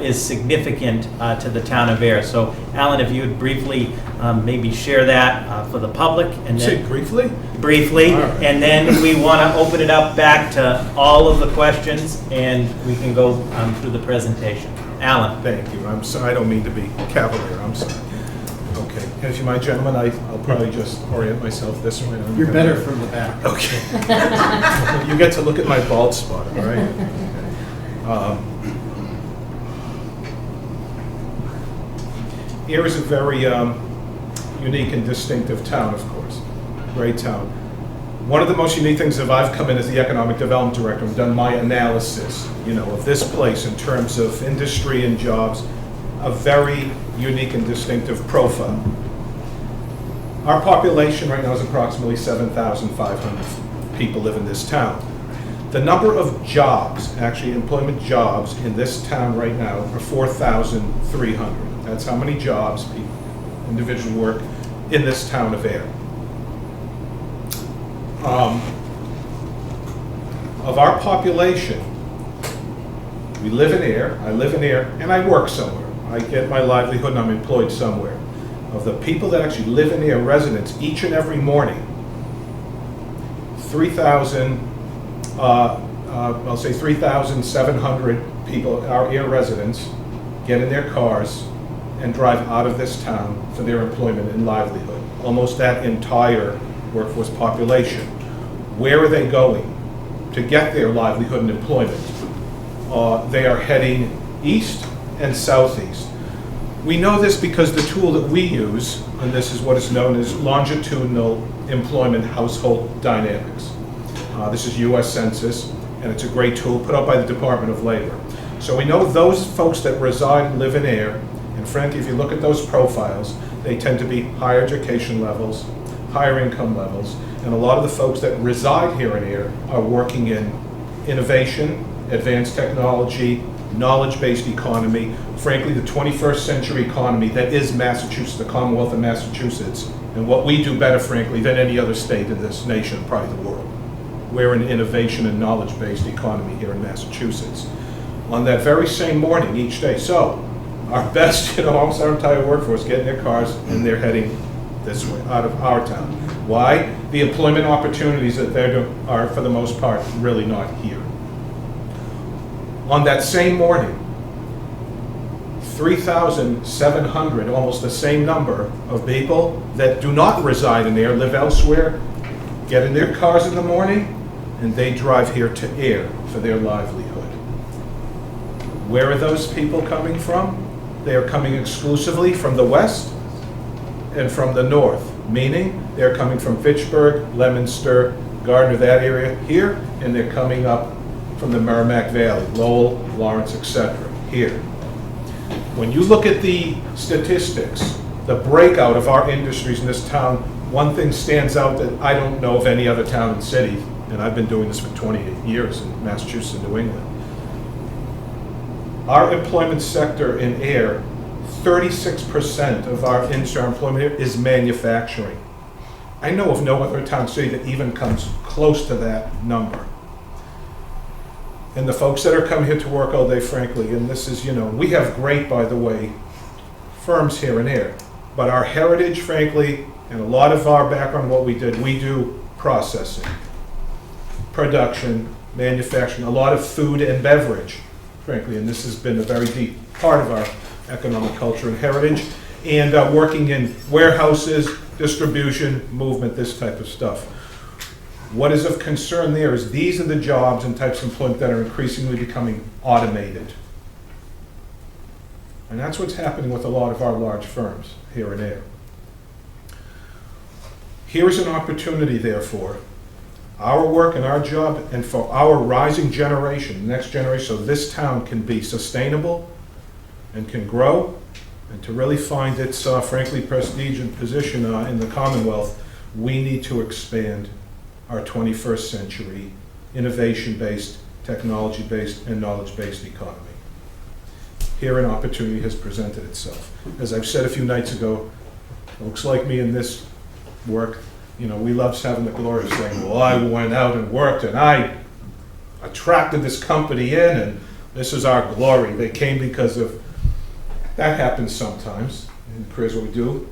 is significant to the town of Air. So Alan, if you would briefly maybe share that for the public. And Say then briefly? Briefly, All right. and then we want to open it up back to all of the questions, and we can go through the presentation. Alan. Thank you. I'm sorry, I don't mean to be cavalier, I'm sorry. Okay, if you mind, gentlemen, I'll probably just orient myself this way. You're better from the back. Okay. You get to look at my bald spot, all right? Air is a very unique and distinctive town, of course. Great town. One of the most unique things that I've come in as the Economic Development Director and done my analysis, you know, of this place in terms of industry and jobs, a very unique and distinctive profile. Our population right now is approximately 7,500 people live in this town. The number of jobs, actually employment jobs in this town right now are 4,300. That's how many jobs individuals work in this town of Air. Of our population, we live in Air, I live in Air, and I work somewhere. I get my livelihood and I'm employed somewhere. Of the people that actually live in Air, residents, each and every morning, 3,700 people, our Air residents, get in their cars and drive out of this town for their employment and livelihood. Almost that entire workforce population. Where are they going to get their livelihood and employment? They are heading east and southeast. We know this because the tool that we use, and this is what is known as longitudinal employment household dynamics. This is US Census, and it's a great tool put out by the Department of Labor. So we know those folks that reside and live in Air, and frankly, if you look at those profiles, they tend to be higher education levels, higher income levels, and a lot of the folks that reside here in Air are working in innovation, advanced technology, knowledge-based economy, frankly, the 21st century economy that is Massachusetts, the Commonwealth of Massachusetts, and what we do better, frankly, than any other state in this nation, probably the world. We're an innovation and knowledge-based economy here in Massachusetts. On that very same morning, each day, so our best, almost our entire workforce get in their cars and they're heading this way, out of our town. Why? The employment opportunities that there are, for the most part, really not here. On that same morning, 3,700, almost the same number of people that do not reside in Air, live elsewhere, get in their cars in the morning, and they drive here to Air for their livelihood. Where are those people coming from? They are coming exclusively from the west and from the north, meaning they're coming from Fitchburg, Leominster, Gardner, that area here, and they're coming up from the Merrimack Valley, Lowell, Lawrence, etc., here. When you look at the statistics, the breakout of our industries in this town, one thing stands out that I don't know of any other town and city, and I've been doing this for 28 years in Massachusetts and New England. Our employment sector in air, 36% of our employment here is manufacturing. I know of no other town city that even comes close to that number. And the folks that are coming here to work all day, frankly, and this is, we have great, by the way, firms here and there. But our heritage, frankly, and a lot of our background, what we did, we do processing, production, manufacturing, a lot of food and beverage, frankly, and this has been a very deep part of our economic culture and heritage, and working in warehouses, distribution, movement, this type of stuff. What is of concern there is these are the jobs and types of employment that are increasingly becoming automated. And that's what's happening with a lot of our large firms here and there. Here's an opportunity, therefore, our work and our job, and for our rising generation, next generation, so this town can be sustainable and can grow, and to really find its, frankly, prestige and position in the Commonwealth, we need to expand our 21st century innovation-based, technology-based, and knowledge-based economy. Here an opportunity has presented itself. As I've said a few nights ago, folks like me in this work, we love having the glory of saying, well, I went out and worked and I attracted this company in and this is our glory. They came because of, that happens sometimes in careers, what we do.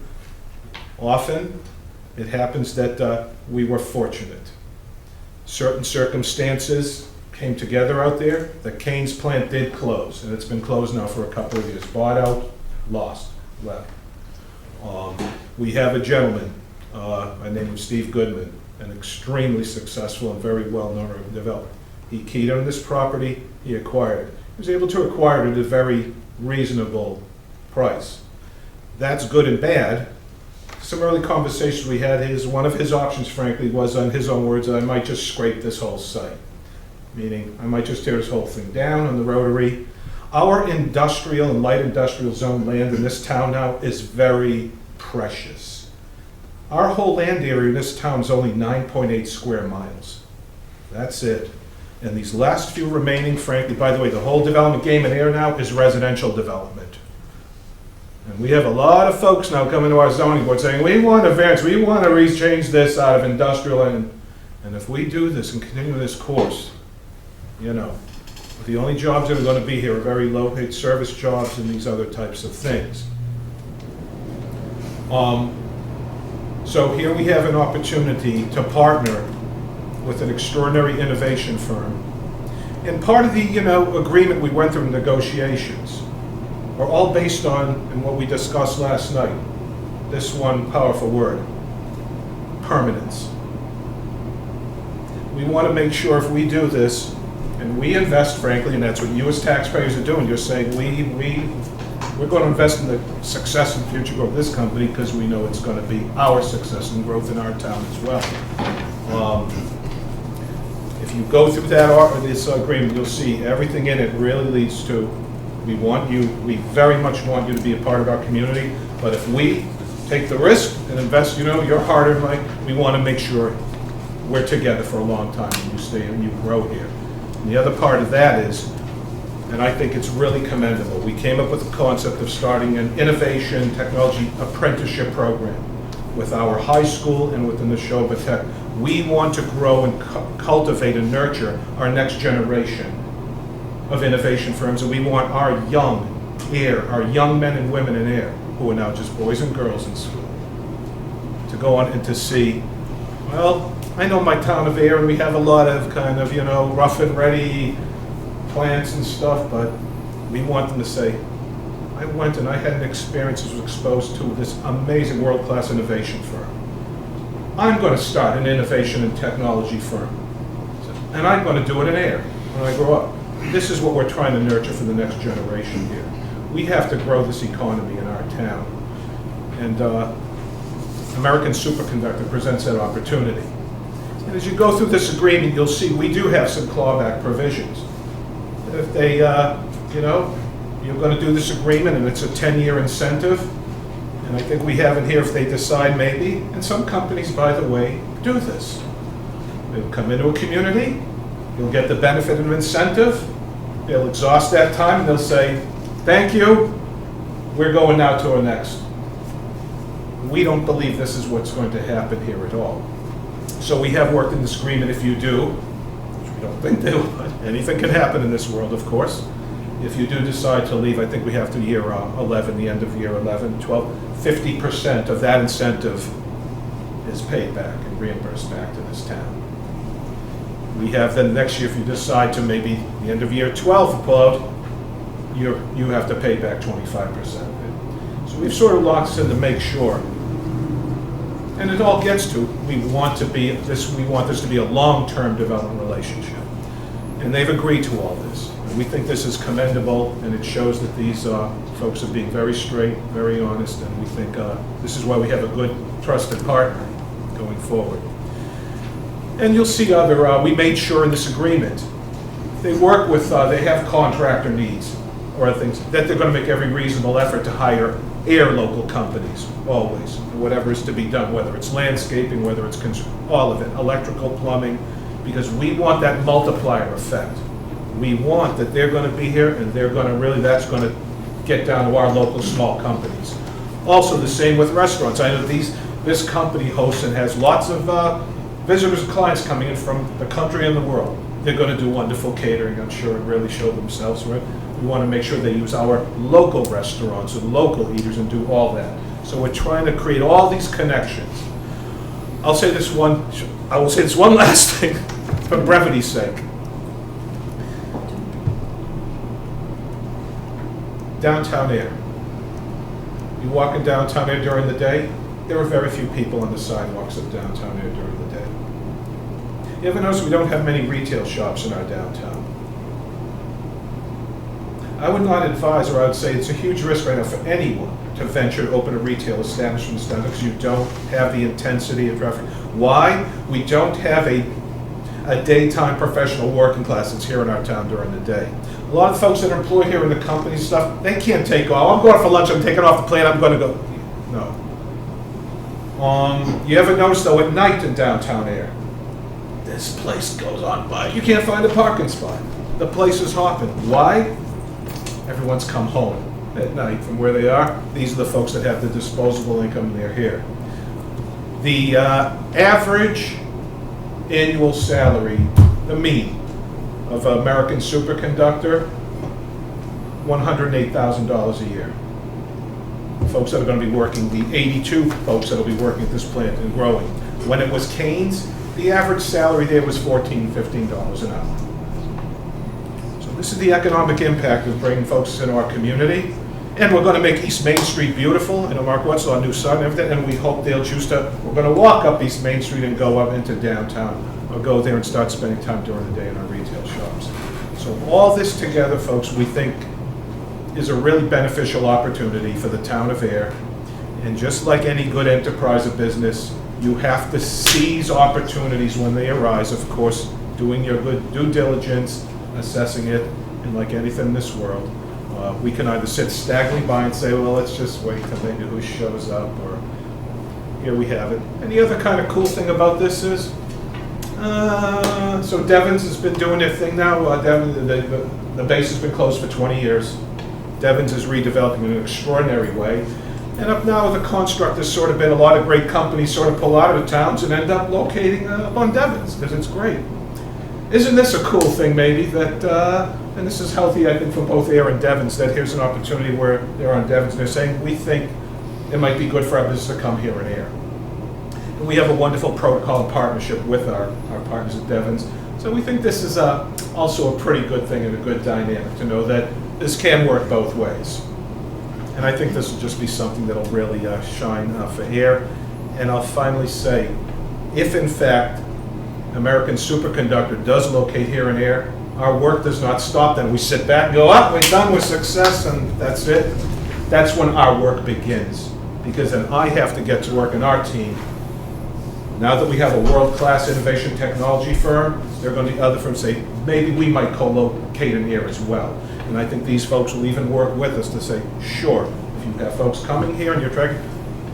Often it happens that we were fortunate. Certain circumstances came together out there. The Canes plant did close, and it's been closed now for a couple of years. Bought out, lost, left. We have a gentleman by the name of Steve Goodman, an extremely successful and very well-known developer. He keyed on this property, he acquired it. He was able to acquire it at a very reasonable price. That's good and bad. Some early conversations we had, one of his options, frankly, was, on his own words, I might just scrape this whole site. Meaning, I might just tear this whole thing down on the rotary. Our industrial and light industrial zone land in this town now is very precious. Our whole land area in this town is only 9.8 square miles. That's it. And these last few remaining, frankly, by the way, the whole development game in air now is residential development. And we have a lot of folks now coming to our zoning board saying, we want a variance, we want to change this out of industrial, and if we do this and continue this course, the only jobs that are going to be here are very low-paid service jobs and these other types of things. So here we have an opportunity to partner with an extraordinary innovation firm. And part of the agreement we went through in negotiations are all based on, and what we discussed last night, this one powerful word, permanence. We want to make sure if we do this, and we invest, frankly, and that's what you as taxpayers are doing, you're saying we're going to invest in the success and future growth of this company because we know it's going to be our success and growth in our town as well. If you go through this agreement, you'll see everything in it really leads to, we very much want you to be a part of our community, but if we take the risk and invest, your hard-earned money, we want to make sure we're together for a long time and you stay and you grow here. And the other part of that is, and I think it's really commendable, we came up with the concept of starting an innovation technology apprenticeship program with our high school and within the Neshoba Tech. We want to grow and cultivate and nurture our next generation of innovation firms, and we want our young men and women in air, who are now just boys and girls in school, to go on and to see, well, I know my town of Air, and we have a lot of kind of, rough and ready plants and stuff, but we want them to say, I went and I had an experience, was exposed to this amazing world-class innovation firm. I'm going to start an innovation and technology firm, and I'm going to do it in Air when I grow up. This is what we're trying to nurture for the next generation here. We have to grow this economy in our town. And American Superconductor presents that opportunity. And as you go through this agreement, you'll see we do have some clawback provisions. If they, you're going to do this agreement and it's a 10-year incentive, and I think we have it here if they decide maybe, and some companies, by the way, do this. They'll come into a community, you'll get the benefit of incentive, they'll exhaust that time, and they'll say, thank you, we're going now to our next. We don't believe this is what's going to happen here at all. So we have worked in this agreement if you do, which we don't think they will, but anything can happen in this world, of course. If you do decide to leave, I think we have to year 11, the end of year 11, 12, 50% of that incentive is paid back and reimbursed back to this town. We have then next year, if you decide to maybe the end of year 12 pull out, you have to pay back 25%. So we've sort of locked in to make sure. And it all gets to, we want this to be a long-term development relationship. And they've agreed to all this. And we think this is commendable, and it shows that these folks are being very straight, very honest, and we think this is why we have a good, trusted partner going forward. And you'll see we made sure in this agreement, they work with, they have contractor needs or things, that they're going to make every reasonable effort to hire local companies, always, whatever is to be done, whether it's landscaping, whether it's all of it, electrical, plumbing, because we want that multiplier effect. We want that they're going to be here and they're going to really, that's going to get down to our local small companies. Also the same with restaurants. I know this company hosts and has lots of visitors and clients coming in from the country and the world. They're going to do wonderful catering, I'm sure, and really show themselves. Right? We want to make sure they use our local restaurants and local eaters and do all that. So we're trying to create all these connections. I will say this one last thing for brevity's sake. Downtown air. You walk in downtown air during the day, there are very few people on the sidewalks of downtown air during the day. You ever notice we don't have many retail shops in our downtown? I would not advise, or I would say it's a huge risk right now for anyone to venture to open a retail establishment down there because you don't have the intensity of traffic. Why? We don't have a daytime professional working class that's here in our town during the day. A lot of folks that are employed here in the company stuff, they can't take off. I'm going for lunch, I'm taking off the plane, I'm going to go. No. You ever notice though at night in downtown air, this place goes on by. You can't find a parking spot. The place is hopping. Why? Everyone's come home at night from where they are. These are the folks that have the disposable income and they're here. The average annual salary, the mean of American Superconductor, $108,000 a year. Folks that are going to be working, the 82 folks that will be working at this plant and growing. When it was Keynes, the average salary there was $14, $15 an hour. So this is the economic impact of bringing folks into our community. And we're going to make East Main Street beautiful. And Mark Wetzel, our new son, and everything. And we hope they'll choose to, we're going to walk up East Main Street and go up into downtown, or go there and start spending time during the day in our retail shops. So all this together, folks, we think is a really beneficial opportunity for the town of Air. And just like any good enterprise or business, you have to seize opportunities when they arise, of course, doing your good due diligence, assessing it, and like anything in this world, we can either sit stagnantly by and say, well, let's just wait till maybe who shows up, or here we have it. And the other kind of cool thing about this is, so Devon's has been doing their thing now. The base has been closed for 20 years. Devon's is redeveloping in an extraordinary way. And up now with the construct, there's sort of been a lot of great companies sort of pull out of the towns and end up locating up on Devon's, because it's great. Isn't this a cool thing maybe that, and this is healthy I think for both Air and Devon's, that here's an opportunity where they're on Devon's and they're saying, we think it might be good for our business to come here in Air. And we have a wonderful protocol and partnership with our partners at Devon's. So we think this is also a pretty good thing and a good dynamic to know that this can work both ways. And I think this will just be something that'll really shine for Air. And I'll finally say, if in fact American Superconductor does locate here in Air, our work does not stop then. We sit back and go, we're done with success and that's it. That's when our work begins. because then I have to get to work in our team. Now that we have a world-class innovation technology firm, there are going to be other firms say, maybe we might co-locate in here as well. And I think these folks will even work with us to say, sure, if you have folks coming here and you're trying,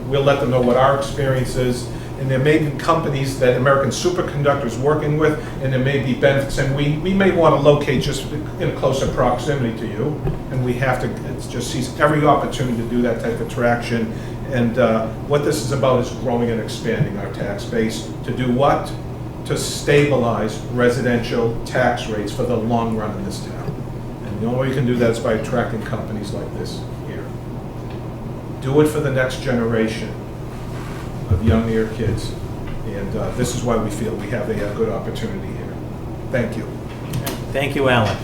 we'll let them know what our experience is. And there may be companies that American Superconductor is working with, and there may be benefits, and we may want to locate just in closer proximity to you, and we have to just seize every opportunity to do that type of traction. And what this is about is growing and expanding our tax base. To do what? To stabilize residential tax rates for the long run in this town. And the only way you can do that is by attracting companies like this here. Do it for the next generation of young ear kids. And this is why we feel we have a good opportunity here. Thank you. Thank you, Alan.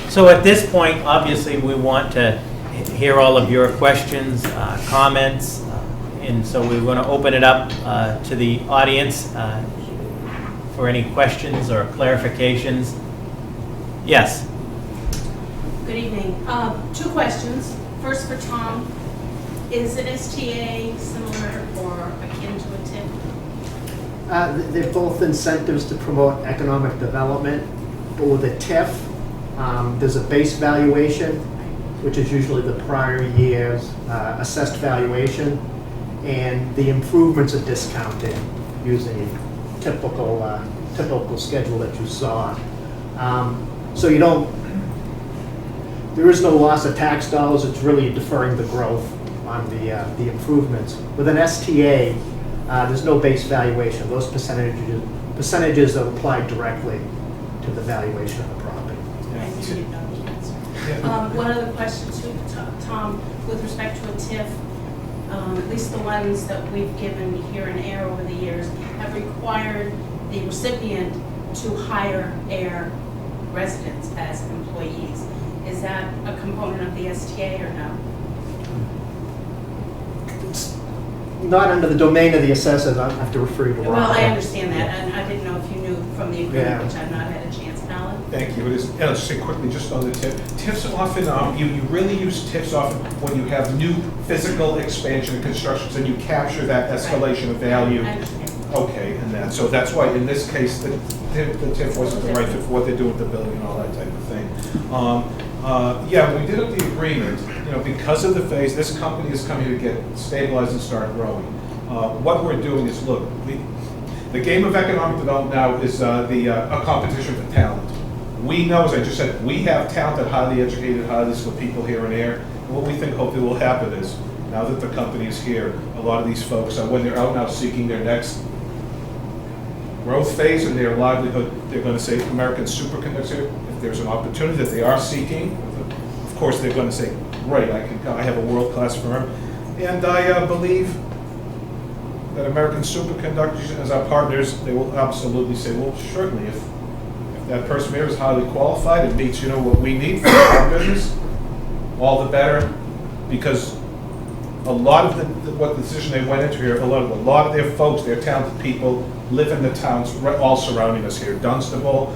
So at this point, obviously, we want to hear all of your questions, comments, and so we're going to open it up to the audience for any questions or clarifications. Yes. Good evening. 2 questions. First for Tom. Is an STA similar or akin to a TIF? They're both incentives to promote economic development, but with a TIF, there's a base valuation, which is usually the prior year's assessed valuation, and the improvements are discounted using a typical schedule that you saw. So you don't, there is no loss of tax dollars, it's really deferring the growth on the improvements. With an STA, there's no base valuation. Those percentages are applied directly to the valuation of the property. I didn't know the answer. One other question too, Tom, with respect to a TIF, at least the ones that we've given here in AIR over the years, have required the recipient to hire AIR residents as employees. Is that a component of the STA or no? It's not under the domain of the assessors. I have to refer you to Ron. Well, I understand that, and I didn't know if you knew from the agreement, Yeah. which I've not had a chance. Alan? Thank you. It is, and I'll just say quickly, just on the TIF. TIFs often, you really use TIFs often when you have new physical expansion and constructions, and you capture that escalation of value. I understand. Okay, and that, so that's why in this case, the TIF wasn't the right fit for what they're doing with the building and all that type of thing. Yeah, when we did up the agreement, because of the phase, this company is coming to get stabilized and start growing. What we're doing is, look, the game of economic development now is a competition for talent. We know, as I just said, we have talented, highly educated, highly skilled people here and there. And what we think hopefully will happen is, now that the company is here, a lot of these folks, when they're out now seeking their next growth phase in their livelihood, they're going to say, American Superconductor, if there's an opportunity that they are seeking, of course they're going to say, great, I have a world-class firm. And I believe that American Superconductor, as our partners, they will absolutely say, well, certainly, if that person here is highly qualified and meets, what we need for our business, all the better, because a lot of what the decision they went into here, a lot of their folks, their talented people, live in the towns all surrounding us here. Dunstable,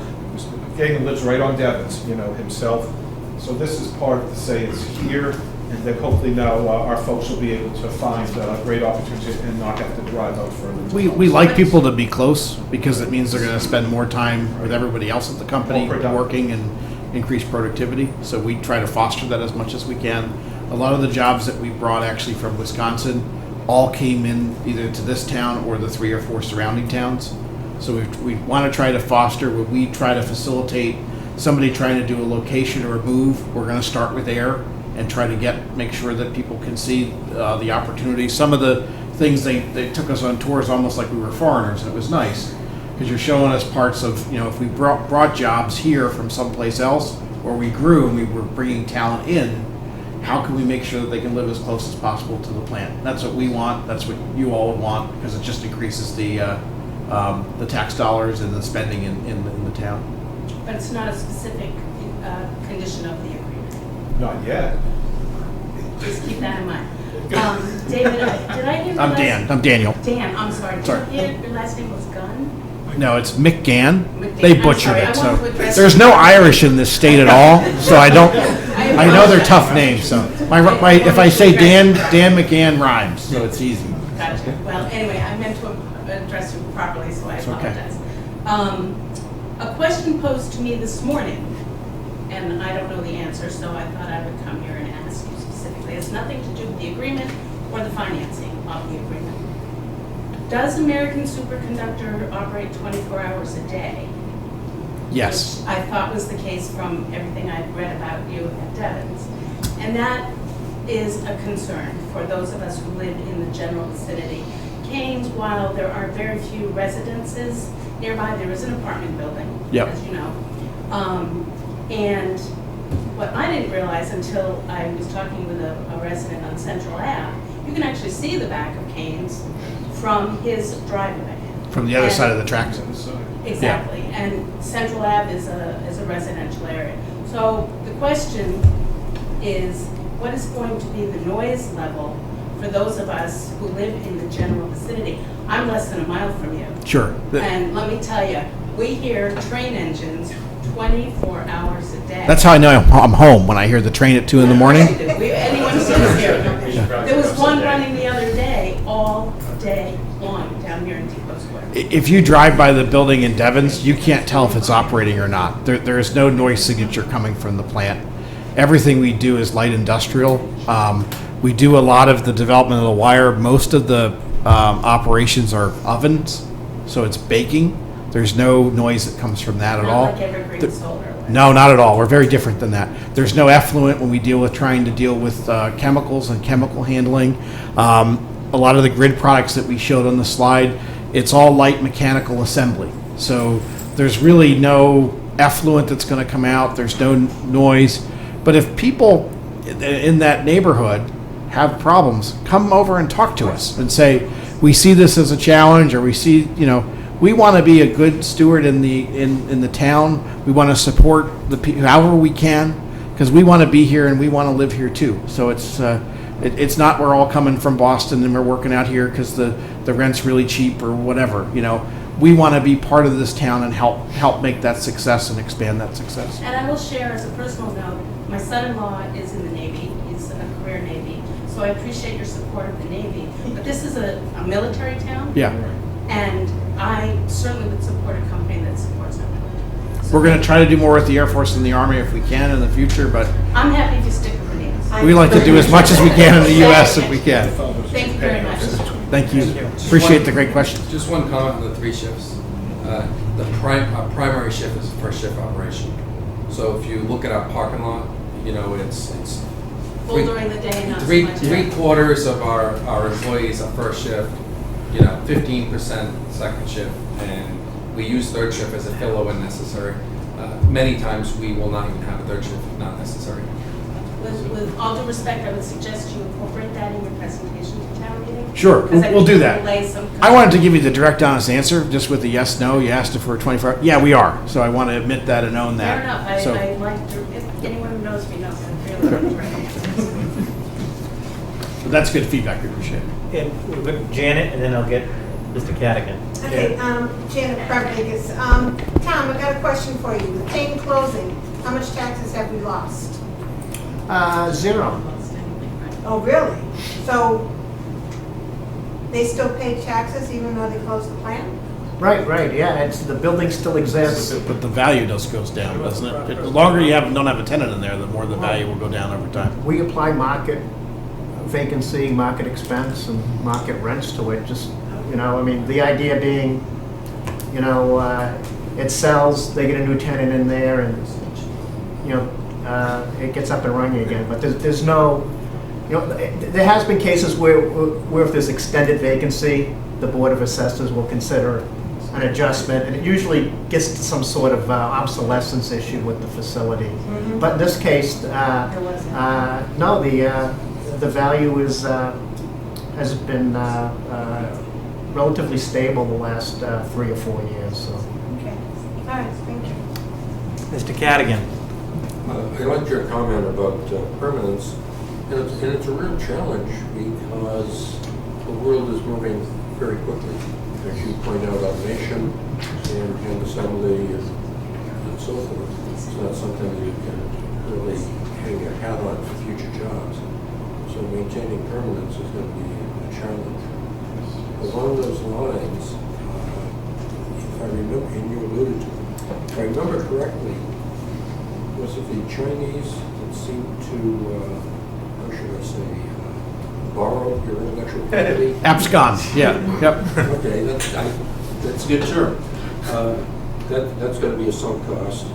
Gagan lives right on Devon's, himself. So this is part to say it's here, and that hopefully now our folks will be able to find great opportunities and not have to drive out further. We like people to be close because it means they're going to spend more time with everybody else at the company working and increase productivity. So we try to foster that as much as we can. A lot of the jobs that we brought actually from Wisconsin all came in either to this town or the 3 or 4 surrounding towns. So we want to try to foster, when we try to facilitate somebody trying to do a location or a move, we're going to start with AIR and try to make sure that people can see the opportunity. Some of the things they took us on tours almost like we were foreigners, and it was nice because you're showing us parts of, if we brought jobs here from someplace else, or we grew and we were bringing talent in, how can we make sure that they can live as close as possible to the plant? That's what we want. That's what you all would want, because it just increases the tax dollars and the spending in the town. But it's not a specific condition of the agreement. Not yet. Just keep that in mind. David, did I hear your I'm Dan. I'm Daniel. Dan, I'm sorry. Did I hear your last name was Gunn? No, it's McGann. McGann. They I'm butchered sorry, it. I So wanted to address there's no Irish in this state at all. So I know they're tough names. So If I say Dan McGann rhymes, so it's easy. Gotcha. Well, anyway, I meant to address you properly, so I It's okay. apologize. A question posed to me this morning, and I don't know the answer, so I thought I would come here and ask you specifically. It's nothing to do with the agreement or the financing of the agreement. Does American Superconductor operate 24 hours a day? Yes. Which I thought was the case from everything I've read about you at Devon's. And that is a concern for those of us who live in the general vicinity. Canes, while there are very few residences nearby, there is an apartment building, Yep. as you know. And what I didn't realize until I was talking with a resident on Central Ave, you can actually see the back of Canes from his driveway. From the other And- side of the tracks. Exactly, and Central Ave is a residential area. So the question is, what is going to be the noise level for those of us who live in the general vicinity? I'm less than a mile from you. Sure. And let me tell you, we hear train engines 24 hours a day. That's how I know I'm home, when I hear the train at 2 in the morning. Anyone who's here, there was one running the other day, all day long, down here in Depot Square. If you drive by the building in Devon's, you can't tell if it's operating or not. There is no noise signature coming from the plant. Everything we do is light industrial. We do a lot of the development of the wire. Most of the operations are ovens, so it's baking. There's no noise that comes from that at all. Not like Evergreen Solar. No, not at all. We're very different than that. There's no effluent when we trying to deal with chemicals and chemical handling. A lot of the grid products that we showed on the slide, it's all light mechanical assembly. So there's really no effluent that's going to come out. There's no noise. But if people in that neighborhood have problems, come over and talk to us and say, we see this as a challenge, or we see, we want to be a good steward in the town. We want to support the people however we can, because we want to be here and we want to live here too. So it's not we're all coming from Boston and we're working out here because the rent's really cheap or whatever. We want to be part of this town and help make that success and expand that success. And I will share as a personal note, my son-in-law is in the Navy. He's a career Navy. So I appreciate your support of the Navy. But this is a military town. Yeah. And I certainly would support a company that supports our military. So We're going to try to do more with the Air Force and the Army if we can in the future, but I'm happy if you stick with the Navy. we like to do as much as we can in the U.S. if we can. Thank you very much. Thank you. Appreciate the great question. Just one comment on the 3 shifts. Our primary shift is a first shift operation. So if you look at our parking lot, it's Full during the day, not so much. three quarters of our employees are first shift, 15% second shift, and we use third shift as a fill when necessary. Many times we will not even have a third shift if not necessary. With all due respect, I would suggest you incorporate that in your presentation to town meeting. Sure, we'll do that. I I wanted to give you the direct, honest answer, just with a yes, no. You asked it for 24. Yeah, we are. So I want to admit that and own that. Fair enough. So- I like to, if anyone who knows me knows I'm fairly direct. But that's good feedback. We appreciate it. And we'll go to Janet, and then I'll get Mr. Cadigan. Okay, Janet Barbagas. Tom, I got a question for you. The Kane closing, how much taxes have we lost? 0. Oh, really? So they still pay taxes even though they closed the plant? Right, yeah, the building still exists. But the value goes down, doesn't it? The longer you don't have a tenant in there, the more the value will go down over time. We apply market vacancy, market expense, and market rents to it, just, the idea being, it sells, they get a new tenant in there, and, it gets up and running again. But there's no, there has been cases where if there's extended vacancy, the Board of Assessors will consider an adjustment, and it usually gets to some sort of obsolescence issue with the facility. Mm-hmm. But in this case, no, the value has been relatively stable the last 3 or 4 years. So. Okay, all right, thank you. Mr. Cadigan. I liked your comment about permanence, and it's a real challenge because the world is moving very quickly. As you point out, automation and assembly and so forth. It's not something that you can really hang your hat on for future jobs. so maintaining permanence is going to be a challenge. Along those lines, if I remember, and you alluded to it, if I remember correctly, was it the Chinese that seemed to, how should I say, borrow your intellectual property? Abscond, yeah, yep. Okay, that's a good term. That's going to be a sunk cost.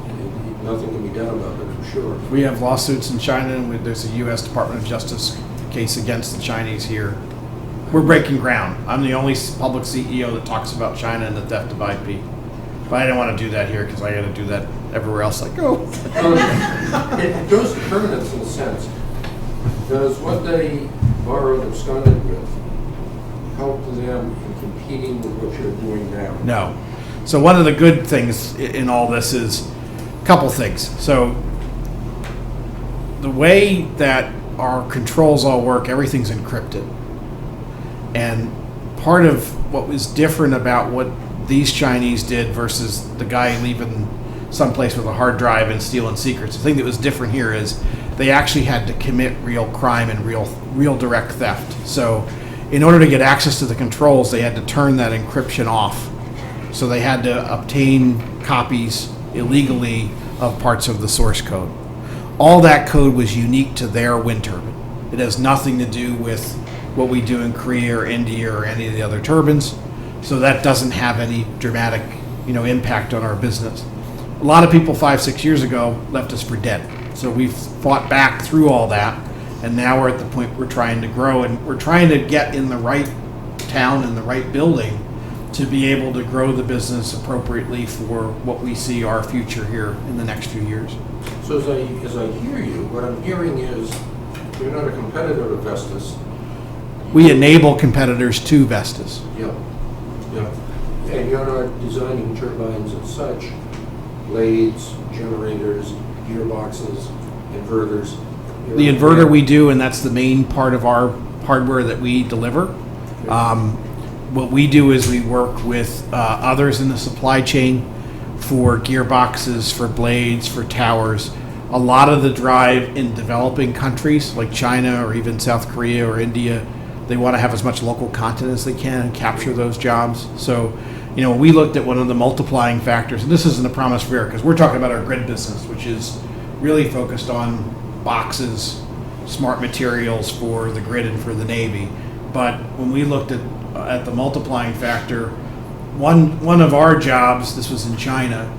Nothing can be done about it, I'm sure. We have lawsuits in China, and there's a U.S. Department of Justice case against the Chinese here. We're breaking ground. I'm the only public CEO that talks about China and the theft of IP. But I don't want to do that here because I got to do that everywhere else I go. It goes to permanence in a sense. Does what they borrowed and absconded with help them in competing with what you're doing now? No. So one of the good things in all this is a couple things. So the way that our controls all work, everything's encrypted. And part of what was different about what these Chinese did versus the guy leaving someplace with a hard drive and stealing secrets, the thing that was different here is they actually had to commit real crime and real direct theft. So in order to get access to the controls, they had to turn that encryption off. So they had to obtain copies illegally of parts of the source code. All that code was unique to their wind turbine. It has nothing to do with what we do in Korea or India or any of the other turbines. So that doesn't have any dramatic, impact on our business. A lot of people 5-6 years ago left us for dead. So we've fought back through all that, and now we're at the point we're trying to grow, and we're trying to get in the right town and the right building to be able to grow the business appropriately for what we see our future here in the next few years. So as I hear you, what I'm hearing is you're not a competitor of Vestas. We enable competitors to Vestas. Yeah. And you're not designing turbines and such, blades, generators, gearboxes, inverters. The inverter we do, and that's the main part of our hardware that we deliver. What we do is we work with others in the supply chain for gearboxes, for blades, for towers. A lot of the drive in developing countries like China or even South Korea or India, they want to have as much local content as they can and capture those jobs. So, we looked at one of the multiplying factors, and this isn't a promise for air because we're talking about our grid business, which is really focused on boxes, smart materials for the grid and for the Navy. But when we looked at the multiplying factor, one of our jobs, this was in China,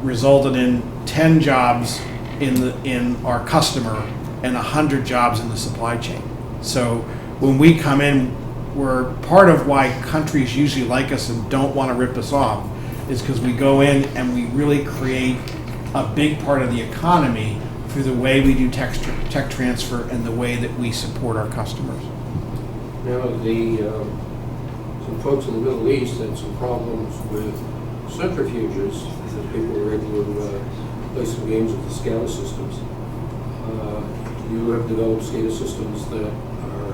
resulted in 10 jobs in our customer and 100 jobs in the supply chain. So when we come in, we're part of why countries usually like us and don't want to rip us off is because we go in and we really create a big part of the economy through the way we do tech transfer and the way that we support our customers. Now, some folks in the Middle East had some problems with centrifuges that people were able to play some games with the SCADA systems. You have developed SCADA systems that are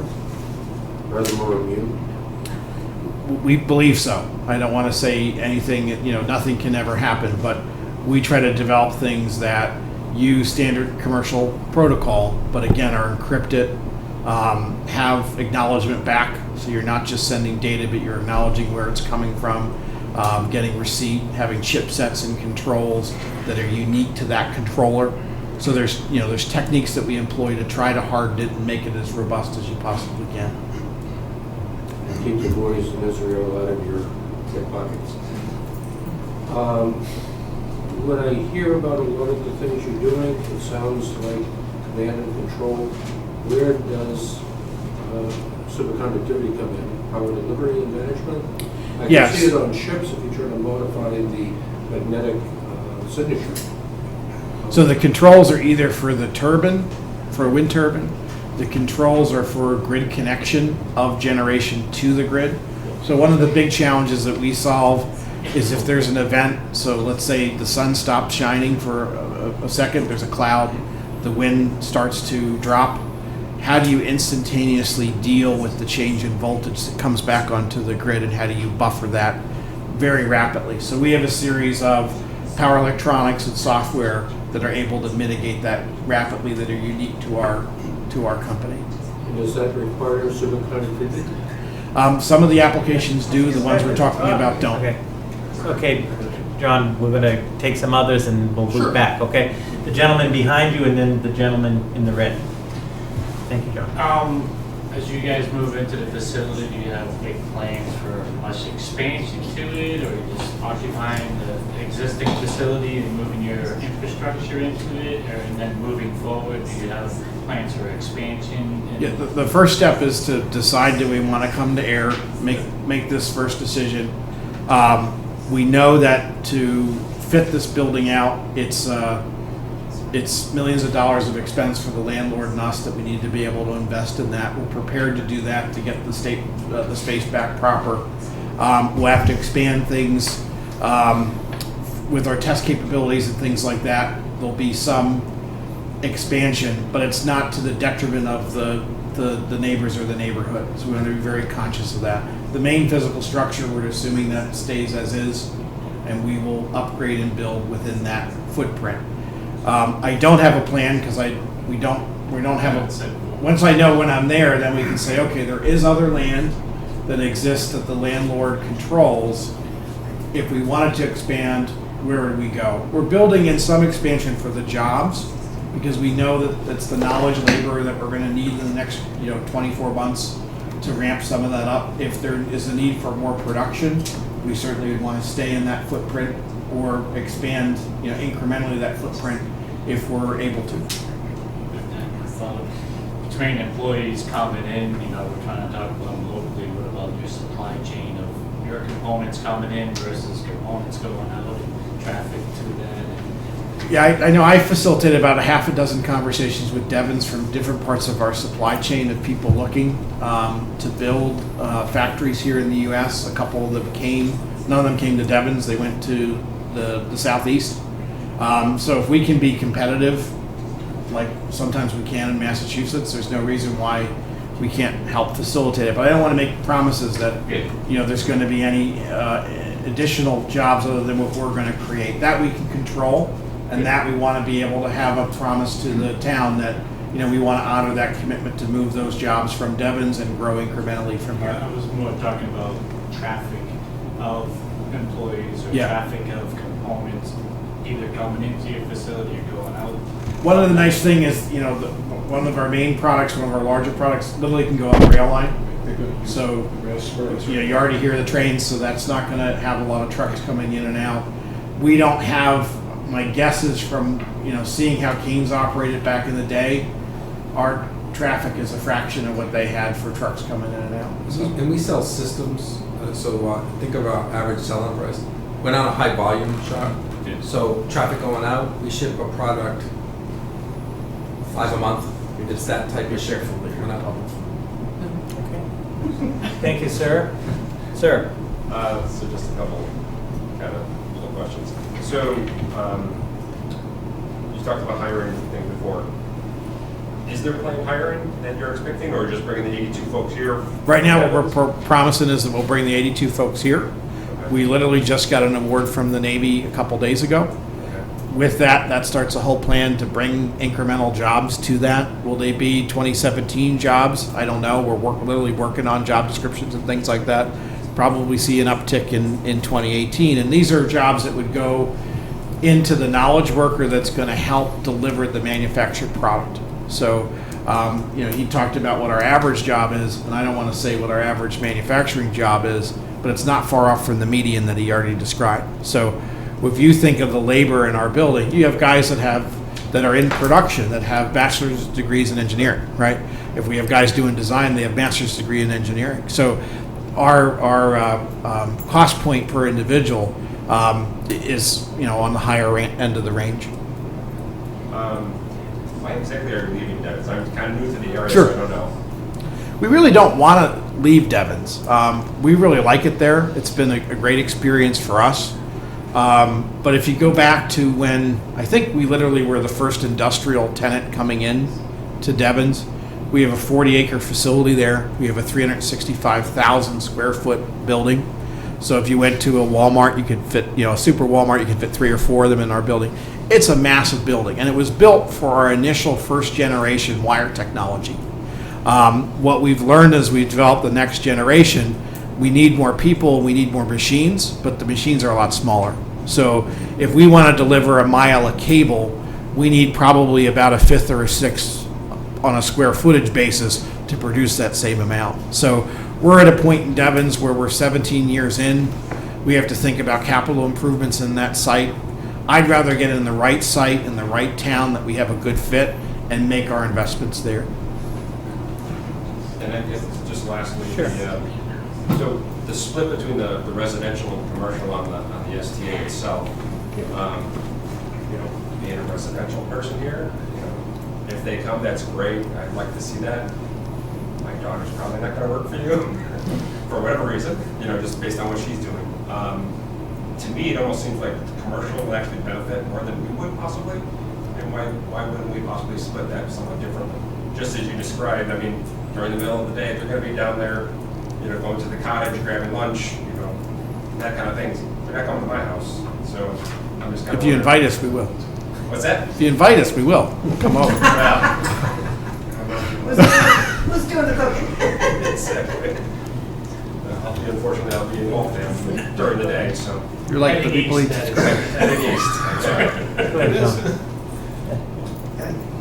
rather more immune. We believe so. I don't want to say anything, nothing can ever happen, but we try to develop things that use standard commercial protocol, but again are encrypted, have acknowledgement back, so you're not just sending data, but you're acknowledging where it's coming from, getting receipt, having chipsets and controls that are unique to that controller. So there's techniques that we employ to try to harden it and make it as robust as you possibly can. And keep the boys in Israel out of your hip pockets. When I hear about a lot of the things you're doing, it sounds like command and control. Where does superconductivity come in? Power delivery and management? I can see it on ships if you try to modify the magnetic signature. So the controls are either for the turbine, for a wind turbine. The controls are for grid connection of generation to the grid. So one of the big challenges that we solve is if there's an event, so let's say the sun stops shining for a second, there's a cloud, the wind starts to drop. How do you instantaneously deal with the change in voltage that comes back onto the grid, and how do you buffer that very rapidly? So we have a series of power electronics and software that are able to mitigate that rapidly, that are unique to our company. Does that require superconductivity? Some of the applications do, the ones we're talking about don't. Okay. Okay, John, we're going to take some others and we'll move back, okay? The gentleman behind you and then the gentleman in the red. Thank you, John. As you guys move into the facility, do you have big plans for much expansion to it, or are you just occupying the existing facility and moving your infrastructure into it, and then moving forward, do you have plans for expansion? Yeah, the first step is to decide, do we want to come to air, make this first decision. We know that to fit this building out, it's millions of dollars of expense for the landlord and us that we need to be able to invest in that. We're prepared to do that to get the space back proper. We'll have to expand things with our test capabilities and things like that. There'll be some expansion, but it's not to the detriment of the neighbors or the neighborhood. So we want to be very conscious of that. The main physical structure, we're assuming that stays as is, and we will upgrade and build within that footprint. I don't have a plan because we don't have a. Once I know when I'm there, then we can say, okay, there is other land that exists that the landlord controls. If we wanted to expand, where would we go? We're building in some expansion for the jobs because we know that that's the knowledge labor that we're going to need in the next 24 months to ramp some of that up. If there is a need for more production, we certainly would want to stay in that footprint or expand, incrementally that footprint if we're able to. Between employees coming in, we're trying to talk about them locally. What about your supply chain of your components coming in versus components going out and traffic to that? Yeah, I know I facilitated about a half a dozen conversations with Devons from different parts of our supply chain of people looking to build factories here in the U.S. A couple of them none of them came to Devons. They went to the Southeast. So if we can be competitive, like sometimes we can in Massachusetts, there's no reason why we can't help facilitate it. But I don't want to make promises that there's going to be any additional jobs other than what we're going to create. That we can control, and that we want to be able to have a promise to the town that we want to honor that commitment to move those jobs from Devons and grow incrementally from here. I was more talking about traffic of employees or traffic of components either coming into your facility or going out. One of the nice thing is, one of our main products, one of our larger products, literally can go on the rail line. So, you already hear the trains, so that's not going to have a lot of trucks coming in and out. We don't have, my guess is from, seeing how Keynes operated back in the day, our traffic is a fraction of what they had for trucks coming in and out. So, and we sell systems, so think of our average selling price. We're not a high volume shop, so traffic going out, we ship a product 5 a month. It's that type of ship. We're not public. Thank you, sir. Sir. So just a couple kind of little questions. So you talked about hiring things before. Is there planned hiring that you're expecting, or just bringing the 82 folks here? Right now, what we're promising is that we'll bring the 82 folks here. Okay. We literally just got an award from the Navy a couple days ago. Okay. With that starts a whole plan to bring incremental jobs to that. Will they be 2017 jobs? I don't know. We're literally working on job descriptions and things like that. Probably see an uptick in 2018. And these are jobs that would go into the knowledge worker that's going to help deliver the manufactured product. So, he talked about what our average job is, and I don't want to say what our average manufacturing job is, but it's not far off from the median that he already described. So, if you think of the labor in our building, you have guys that are in production that have bachelor's degrees in engineering, right? If we have guys doing design, they have master's degree in engineering. So, our cost point per individual is on the higher end of the range. Why exactly are you leaving Devons? I'm kind of new to the area, Sure. so I don't know. We really don't want to leave Devons. We really like it there. It's been a great experience for us. But if you go back to when, I think we literally were the first industrial tenant coming in to Devons. We have a 40-acre facility there. We have a 365,000 square foot building. So if you went to a Walmart, you could fit, a super Walmart, you could fit 3 or 4 of them in our building. It's a massive building, and it was built for our initial first generation wire technology. What we've learned as we develop the next generation, we need more people, we need more machines, but the machines are a lot smaller. So if we want to deliver a mile of cable, we need probably about a fifth or a sixth on a square footage basis to produce that same amount. So we're at a point in Devens where we're 17 years in. We have to think about capital improvements in that site. I'd rather get in the right site in the right town that we have a good fit and make our investments there. And I guess just lastly, Sure. So the split between the residential and commercial on the STA itself, being a residential person here, if they come, that's great. I'd like to see that. My daughter's probably not going to work for you for whatever reason, just based on what she's doing. To me, it almost seems like the commercial will actually benefit more than we would possibly. And why wouldn't we possibly split that somewhat differently? Just as you described, during the middle of the day, they're going to be down there, going to the cottage, grabbing lunch, that kind of things. They're not coming to my house, so I'm just kind of. If you invite us, we will. What's that? If you invite us, we will. Come over. Who's doing the cooking? Exactly. Unfortunately, I'll be in Waltham during the day, so. You're like the people eat. Heading east.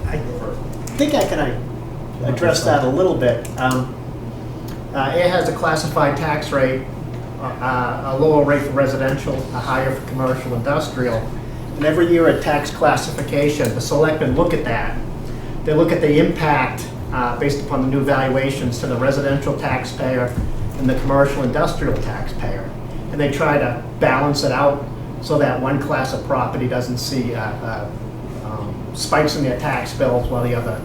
I think I can address that a little bit. It has a classified tax rate, a lower rate for residential, a higher for commercial industrial. And every year at tax classification, the selectmen look at that. They look at the impact based upon the new valuations to the residential taxpayer and the commercial industrial taxpayer. And they try to balance it out so that one class of property doesn't see spikes in their tax bills while the other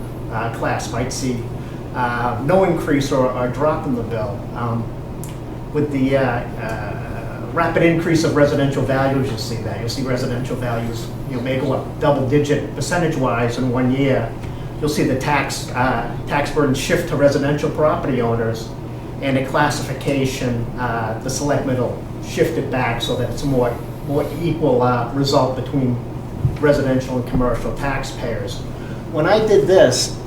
class might see no increase or drop in the bill. With the rapid increase of residential values, you'll see that. You'll see residential values may go up double-digit percentage-wise in 1 year. You'll see the tax burden shift to residential property owners, and a classification, the selectmen will shift it back so that it's a more equal result between residential and commercial taxpayers. When I did this,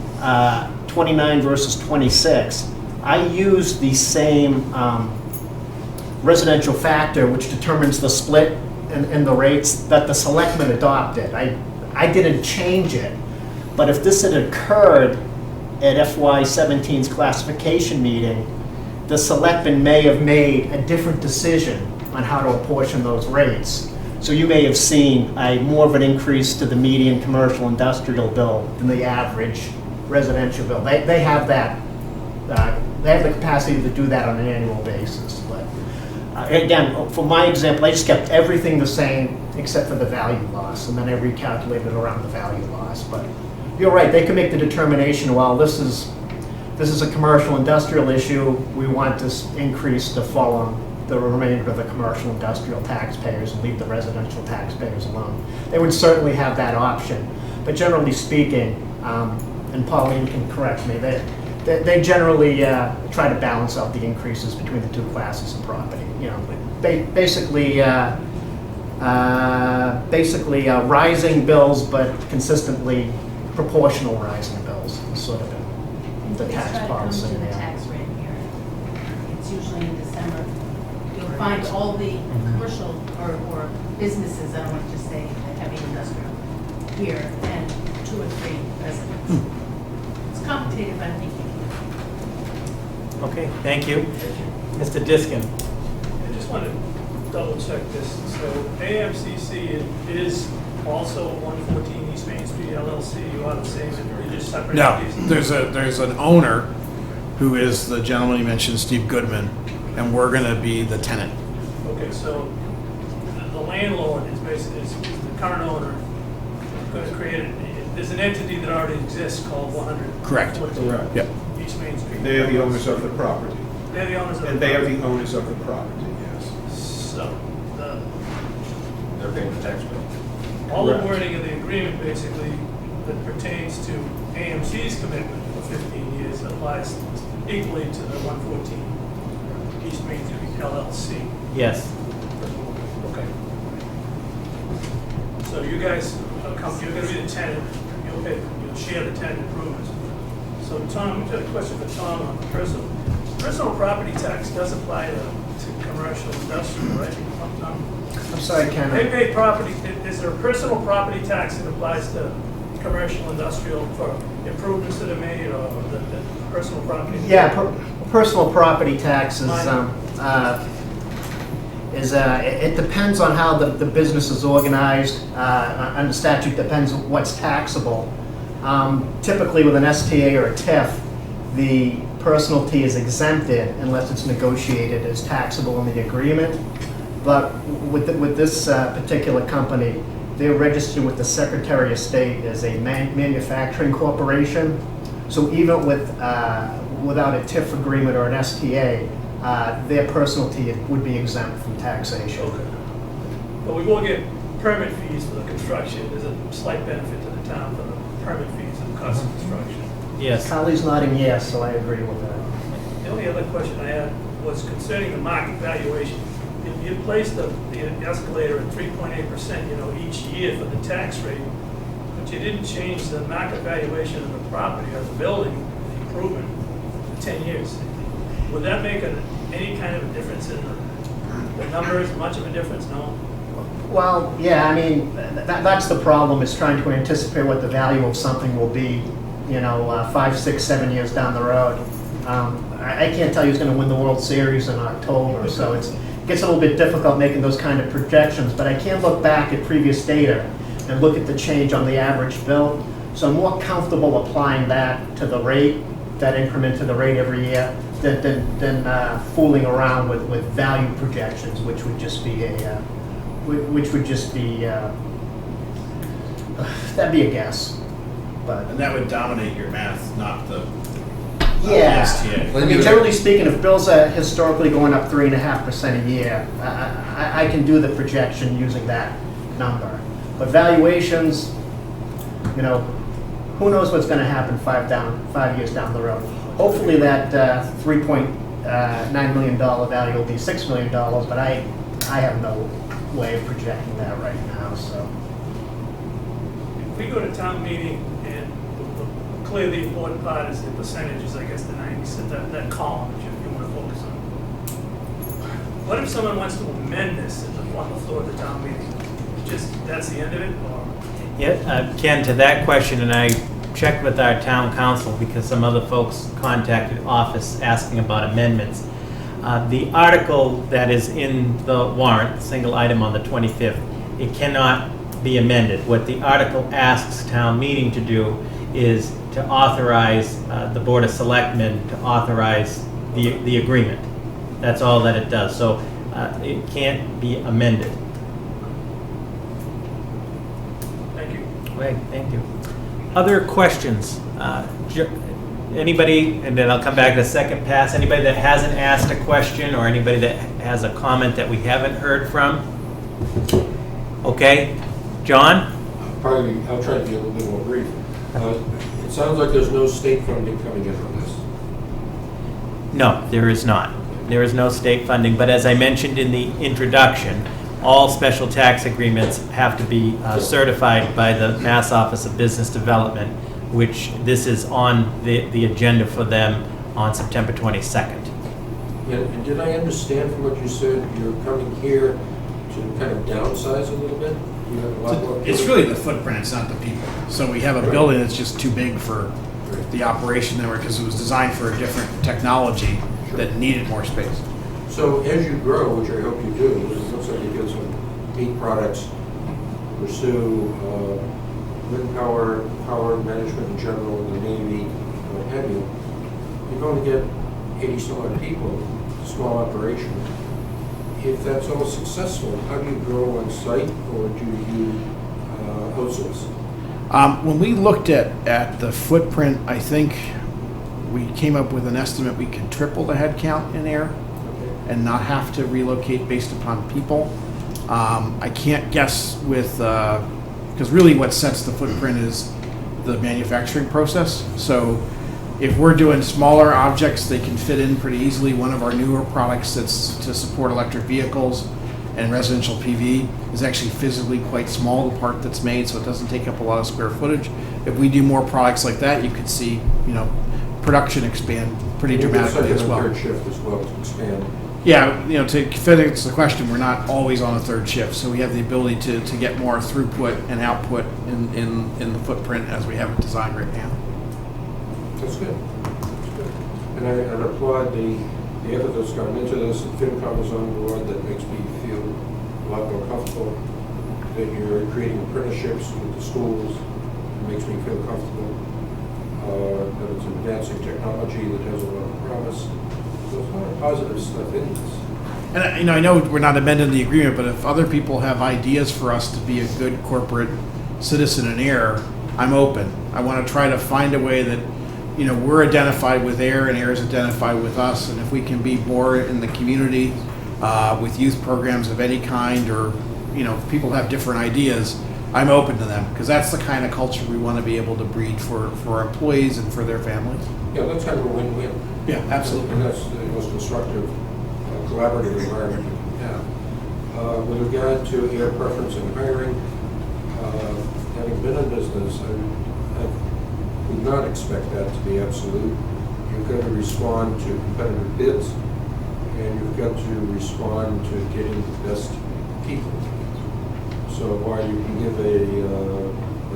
29 versus 26, I used the same residential factor which determines the split in the rates that the selectmen adopted. I didn't change it, but if this had occurred at FY17's classification meeting, the selectmen may have made a different decision on how to apportion those rates. So you may have seen more of an increase to the median commercial industrial bill than the average residential bill. They have that. They have the capacity to do that on an annual basis. But again, for my example, I just kept everything the same except for the value loss, and then I recalculated around the value loss. But you're right; they can make the determination. Well, this is a commercial industrial issue. We want this increase to fall on the remainder of the commercial industrial taxpayers and leave the residential taxpayers alone. They would certainly have that option. But generally speaking, and Pauline can correct me, they generally try to balance out the increases between the two classes of property. Basically rising bills, but consistently proportional rising bills, is sort of the tax policy. It's the tax rate here. It's usually in December. You'll find all the commercial or businesses, I don't want to just say the heavy industrial, here, and 2 or 3 residents. It's complicated, but I think you can. Okay, thank you. Mr. Diskin. I just want to double check this. So AMCC is also 114 East Main Street LLC. You are the same, and you just separate No, these? there's an owner who is the gentleman you mentioned, Steve Goodman, and we're going to be the tenant. Okay, so the landlord is basically is the current owner going to create it. There's an entity that already exists called 100. Correct. Yep. East Main Street. They are the owners of the property. They're the owners of And they are the owners of the property, yes. So They're paying the tax bill. all the Correct. wording of the agreement basically that pertains to AMC's commitment for 15 years applies equally to the 114 East Main Street LLC. Yes. Okay. So you guys are you're going to be the tenant. You'll share the tenant improvements. So Tom, we got a question for Tom on the personal property tax does apply to commercial industrial, right? Tom? I'm sorry, Ken. They pay property, is there a personal property tax that applies to commercial industrial for improvements that are made or the personal property? Yeah, personal property tax is, it depends on how the business is organized. Under statute, depends on what's taxable. Typically with an STA or a TIF, the personalty is exempted unless it's negotiated as taxable in the agreement. But with this particular company, they're registered with the Secretary of State as a manufacturing corporation. So even without a TIF agreement or an STA, their personalty would be exempt from taxation. Okay. But we will get permit fees for the construction. There's a slight benefit to the town for the permit fees and cost of construction. Yes. Kylie's nodding yes, so I agree with that. The only other question I had was concerning the market valuation. If you placed the escalator at 3.8%, each year for the tax rate, but you didn't change the market valuation of the property or the building, the improvement, for 10 years, would that make any kind of a difference in the numbers? Much of a difference? No. Well, yeah, I mean, that's the problem, is trying to anticipate what the value of something will be, 5, 6, 7 years down the road. I can't tell you who's going to win the World Series in October, so it gets a little bit difficult making those kind of projections, but I can look back at previous data and look at the change on the average bill. So I'm more comfortable applying that to the rate, that increment to the rate every year, than fooling around with value projections, which would just be that'd be a guess. And that would dominate your math, not the Yeah. STA. I mean, generally speaking, if bills are historically going up 3.5% a year, I can do the projection using that number. But valuations, who knows what's going to happen 5 years down the road. Hopefully that $3.9 million value will be $6 million, but I have no way of projecting that right now. So If we go to town meeting and clearly the important part is the percentages, I guess the 90%, that column that you want to focus on. What if someone wants to amend this on the floor of the town meeting? That's the end of it, or? Yeah, Ken, to that question, and I checked with our town council because some other folks contacted office asking about amendments. The article that is in the warrant, single item on the 25th, it cannot be amended. What the article asks town meeting to do is to authorize the Board of Selectmen to authorize the agreement. That's all that it does. So it can't be amended. Thank you. Right, thank you. Other questions? Anybody, and then I'll come back to the second pass, anybody that hasn't asked a question or anybody that has a comment that we haven't heard from? Okay, John? I'll try to be a little bit more brief. It sounds like there's no state funding coming in on this. No, there is not. There is no state funding, but as I mentioned in the introduction, all special tax agreements have to be certified by the Mass Office of Business Development, which this is on the agenda for them on September 22nd. And did I understand from what you said, you're coming here to kind of downsize a little bit? You have a lot more It's people? really the footprint, it's not the people. So we have a building that's just too big for the operation there because it was designed for a different technology that needed more space. So as you grow, which I hope you do, it looks like you get some neat products, pursue wind power, power management in general, the Navy, what have you, you're going to get 80-some odd people, small operation. If that's all successful, how do you grow on site, or do you outsource? When we looked at the footprint, I think we came up with an estimate we could triple the head count in air and not have to relocate based upon people. I can't guess with, because really what sets the footprint is the manufacturing process. So if we're doing smaller objects, they can fit in pretty easily. One of our newer products that's to support electric vehicles and residential PV is actually physically quite small, the part that's made, so it doesn't take up a lot of square footage. If we do more products like that, you could see, production expand pretty You could dramatically say as in a well. third shift as well to expand. Yeah, to finish the question, we're not always on a third shift, so we have the ability to get more throughput and output in the footprint as we have it designed right now. That's good. That's good. And I applaud the effort that's gone into this. FinCom is on board. That makes me feel a lot more comfortable that you're creating apprenticeships with the schools. It makes me feel comfortable that it's advancing technology that has a lot of promise. There's a lot of positive stuff in this. And I know we're not amending the agreement, but if other people have ideas for us to be a good corporate citizen in air, I'm open. I want to try to find a way that, we're identified with air and air is identified with us, and if we can be more in the community with youth programs of any kind, or if people have different ideas, I'm open to them, because that's the kind of culture we want to be able to breed for our employees and for their families. Yeah, that's kind of a win-win. Yeah, absolutely. And that's the most constructive, collaborative environment you can have. With regard to air preference and hiring, having been in business, I would not expect that to be absolute. You've got to respond to competitive bids, and you've got to respond to getting the best people. So while you can give a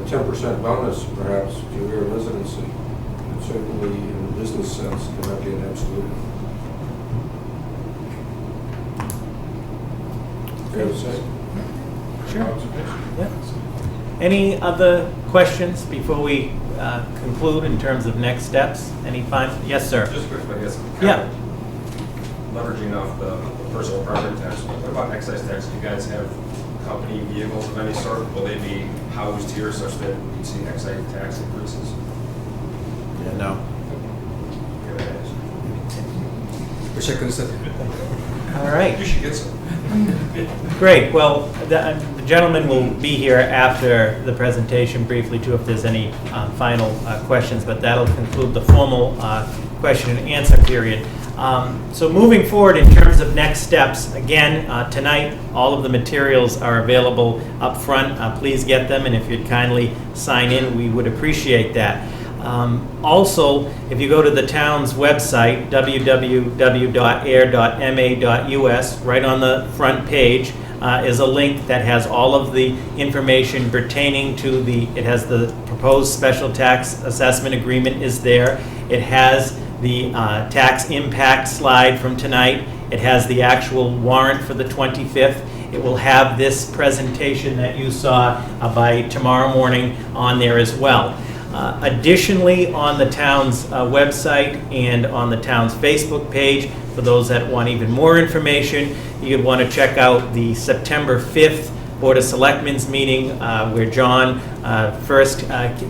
10% bonus perhaps to air residency, it certainly in a business sense cannot be an absolute. Fair to say? Sure. Observation? Yeah. Any other questions before we conclude in terms of next steps? Any final? Yes, sir. Just quickly, I guess. Yeah. Leveraging off the personal property tax, what about excise tax? Do you guys have company vehicles of any sort? Will they be housed here such that you see excise tax increases? Yeah, no. Wish I could have said All right. You should get some. Great. Well, the gentleman will be here after the presentation briefly too if there's any final questions, but that'll conclude the formal question and answer period. So moving forward in terms of next steps, again, tonight all of the materials are available up front. Please get them, and if you'd kindly sign in, we would appreciate that. Also, if you go to the town's website, www.air.ma.us, right on the front page is a link that has all of the information pertaining to it has the proposed special tax assessment agreement is there. It has the tax impact slide from tonight. It has the actual warrant for the 25th. It will have this presentation that you saw by tomorrow morning on there as well. Additionally, on the town's website and on the town's Facebook page, for those that want even more information, you'd want to check out the September 5th Board of Selectmen's meeting where John first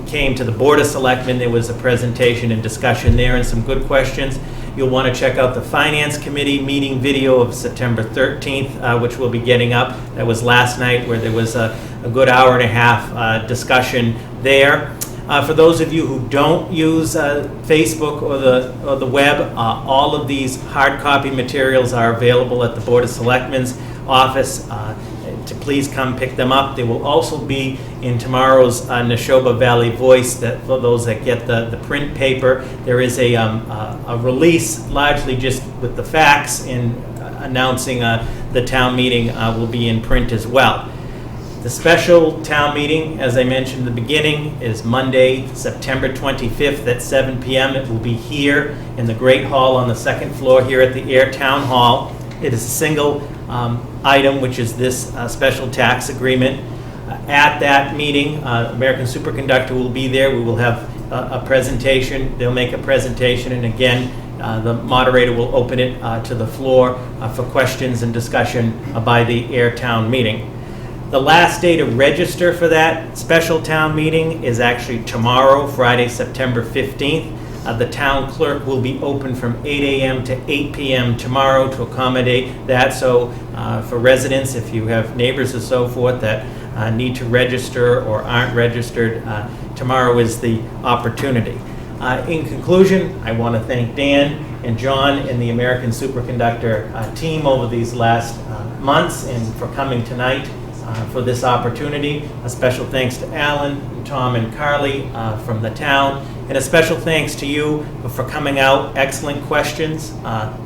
came to the Board of Selectmen. There was a presentation and discussion there and some good questions. You'll want to check out the Finance Committee meeting video of September 13th, which we'll be getting up. That was last night, where there was a good hour and a half discussion there. For those of you who don't use Facebook or the web, all of these hard copy materials are available at the Board of Selectmen's office. To please come pick them up. They will also be in tomorrow's Neshoba Valley Voice. That for those that get the print paper, there is a release largely just with the facts and announcing the town meeting will be in print as well. The special town meeting, as I mentioned in the beginning, is Monday, September 25th at 7 p.m. It will be here in the Great Hall on the second floor here at the Air Town Hall. It is a single item, which is this special tax agreement. At that meeting, American Superconductor will be there. We will have a presentation. They'll make a presentation, and again, the moderator will open it to the floor for questions and discussion by the Air Town meeting. The last day to register for that special town meeting is actually tomorrow, Friday, September 15th. The town clerk will be open from 8 a.m. to 8 p.m. tomorrow to accommodate that. So for residents, if you have neighbors or so forth that need to register or aren't registered, tomorrow is the opportunity. In conclusion, I want to thank Dan and John and the American Superconductor team over these last months and for coming tonight for this opportunity. A special thanks to Alan, Tom, and Carly from the town, And a special thanks to you for coming out. Excellent questions.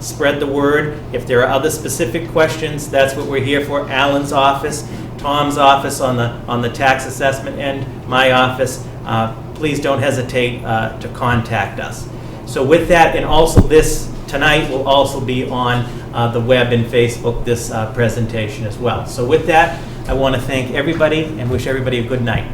Spread the word. If there are other specific questions, that's what we're here for. Alan's office, Tom's office on the tax assessment end, my office. Please don't hesitate to contact us. So with that, and also this tonight will also be on the web and Facebook, this presentation as well. So with that, I want to thank everybody and wish everybody a good night.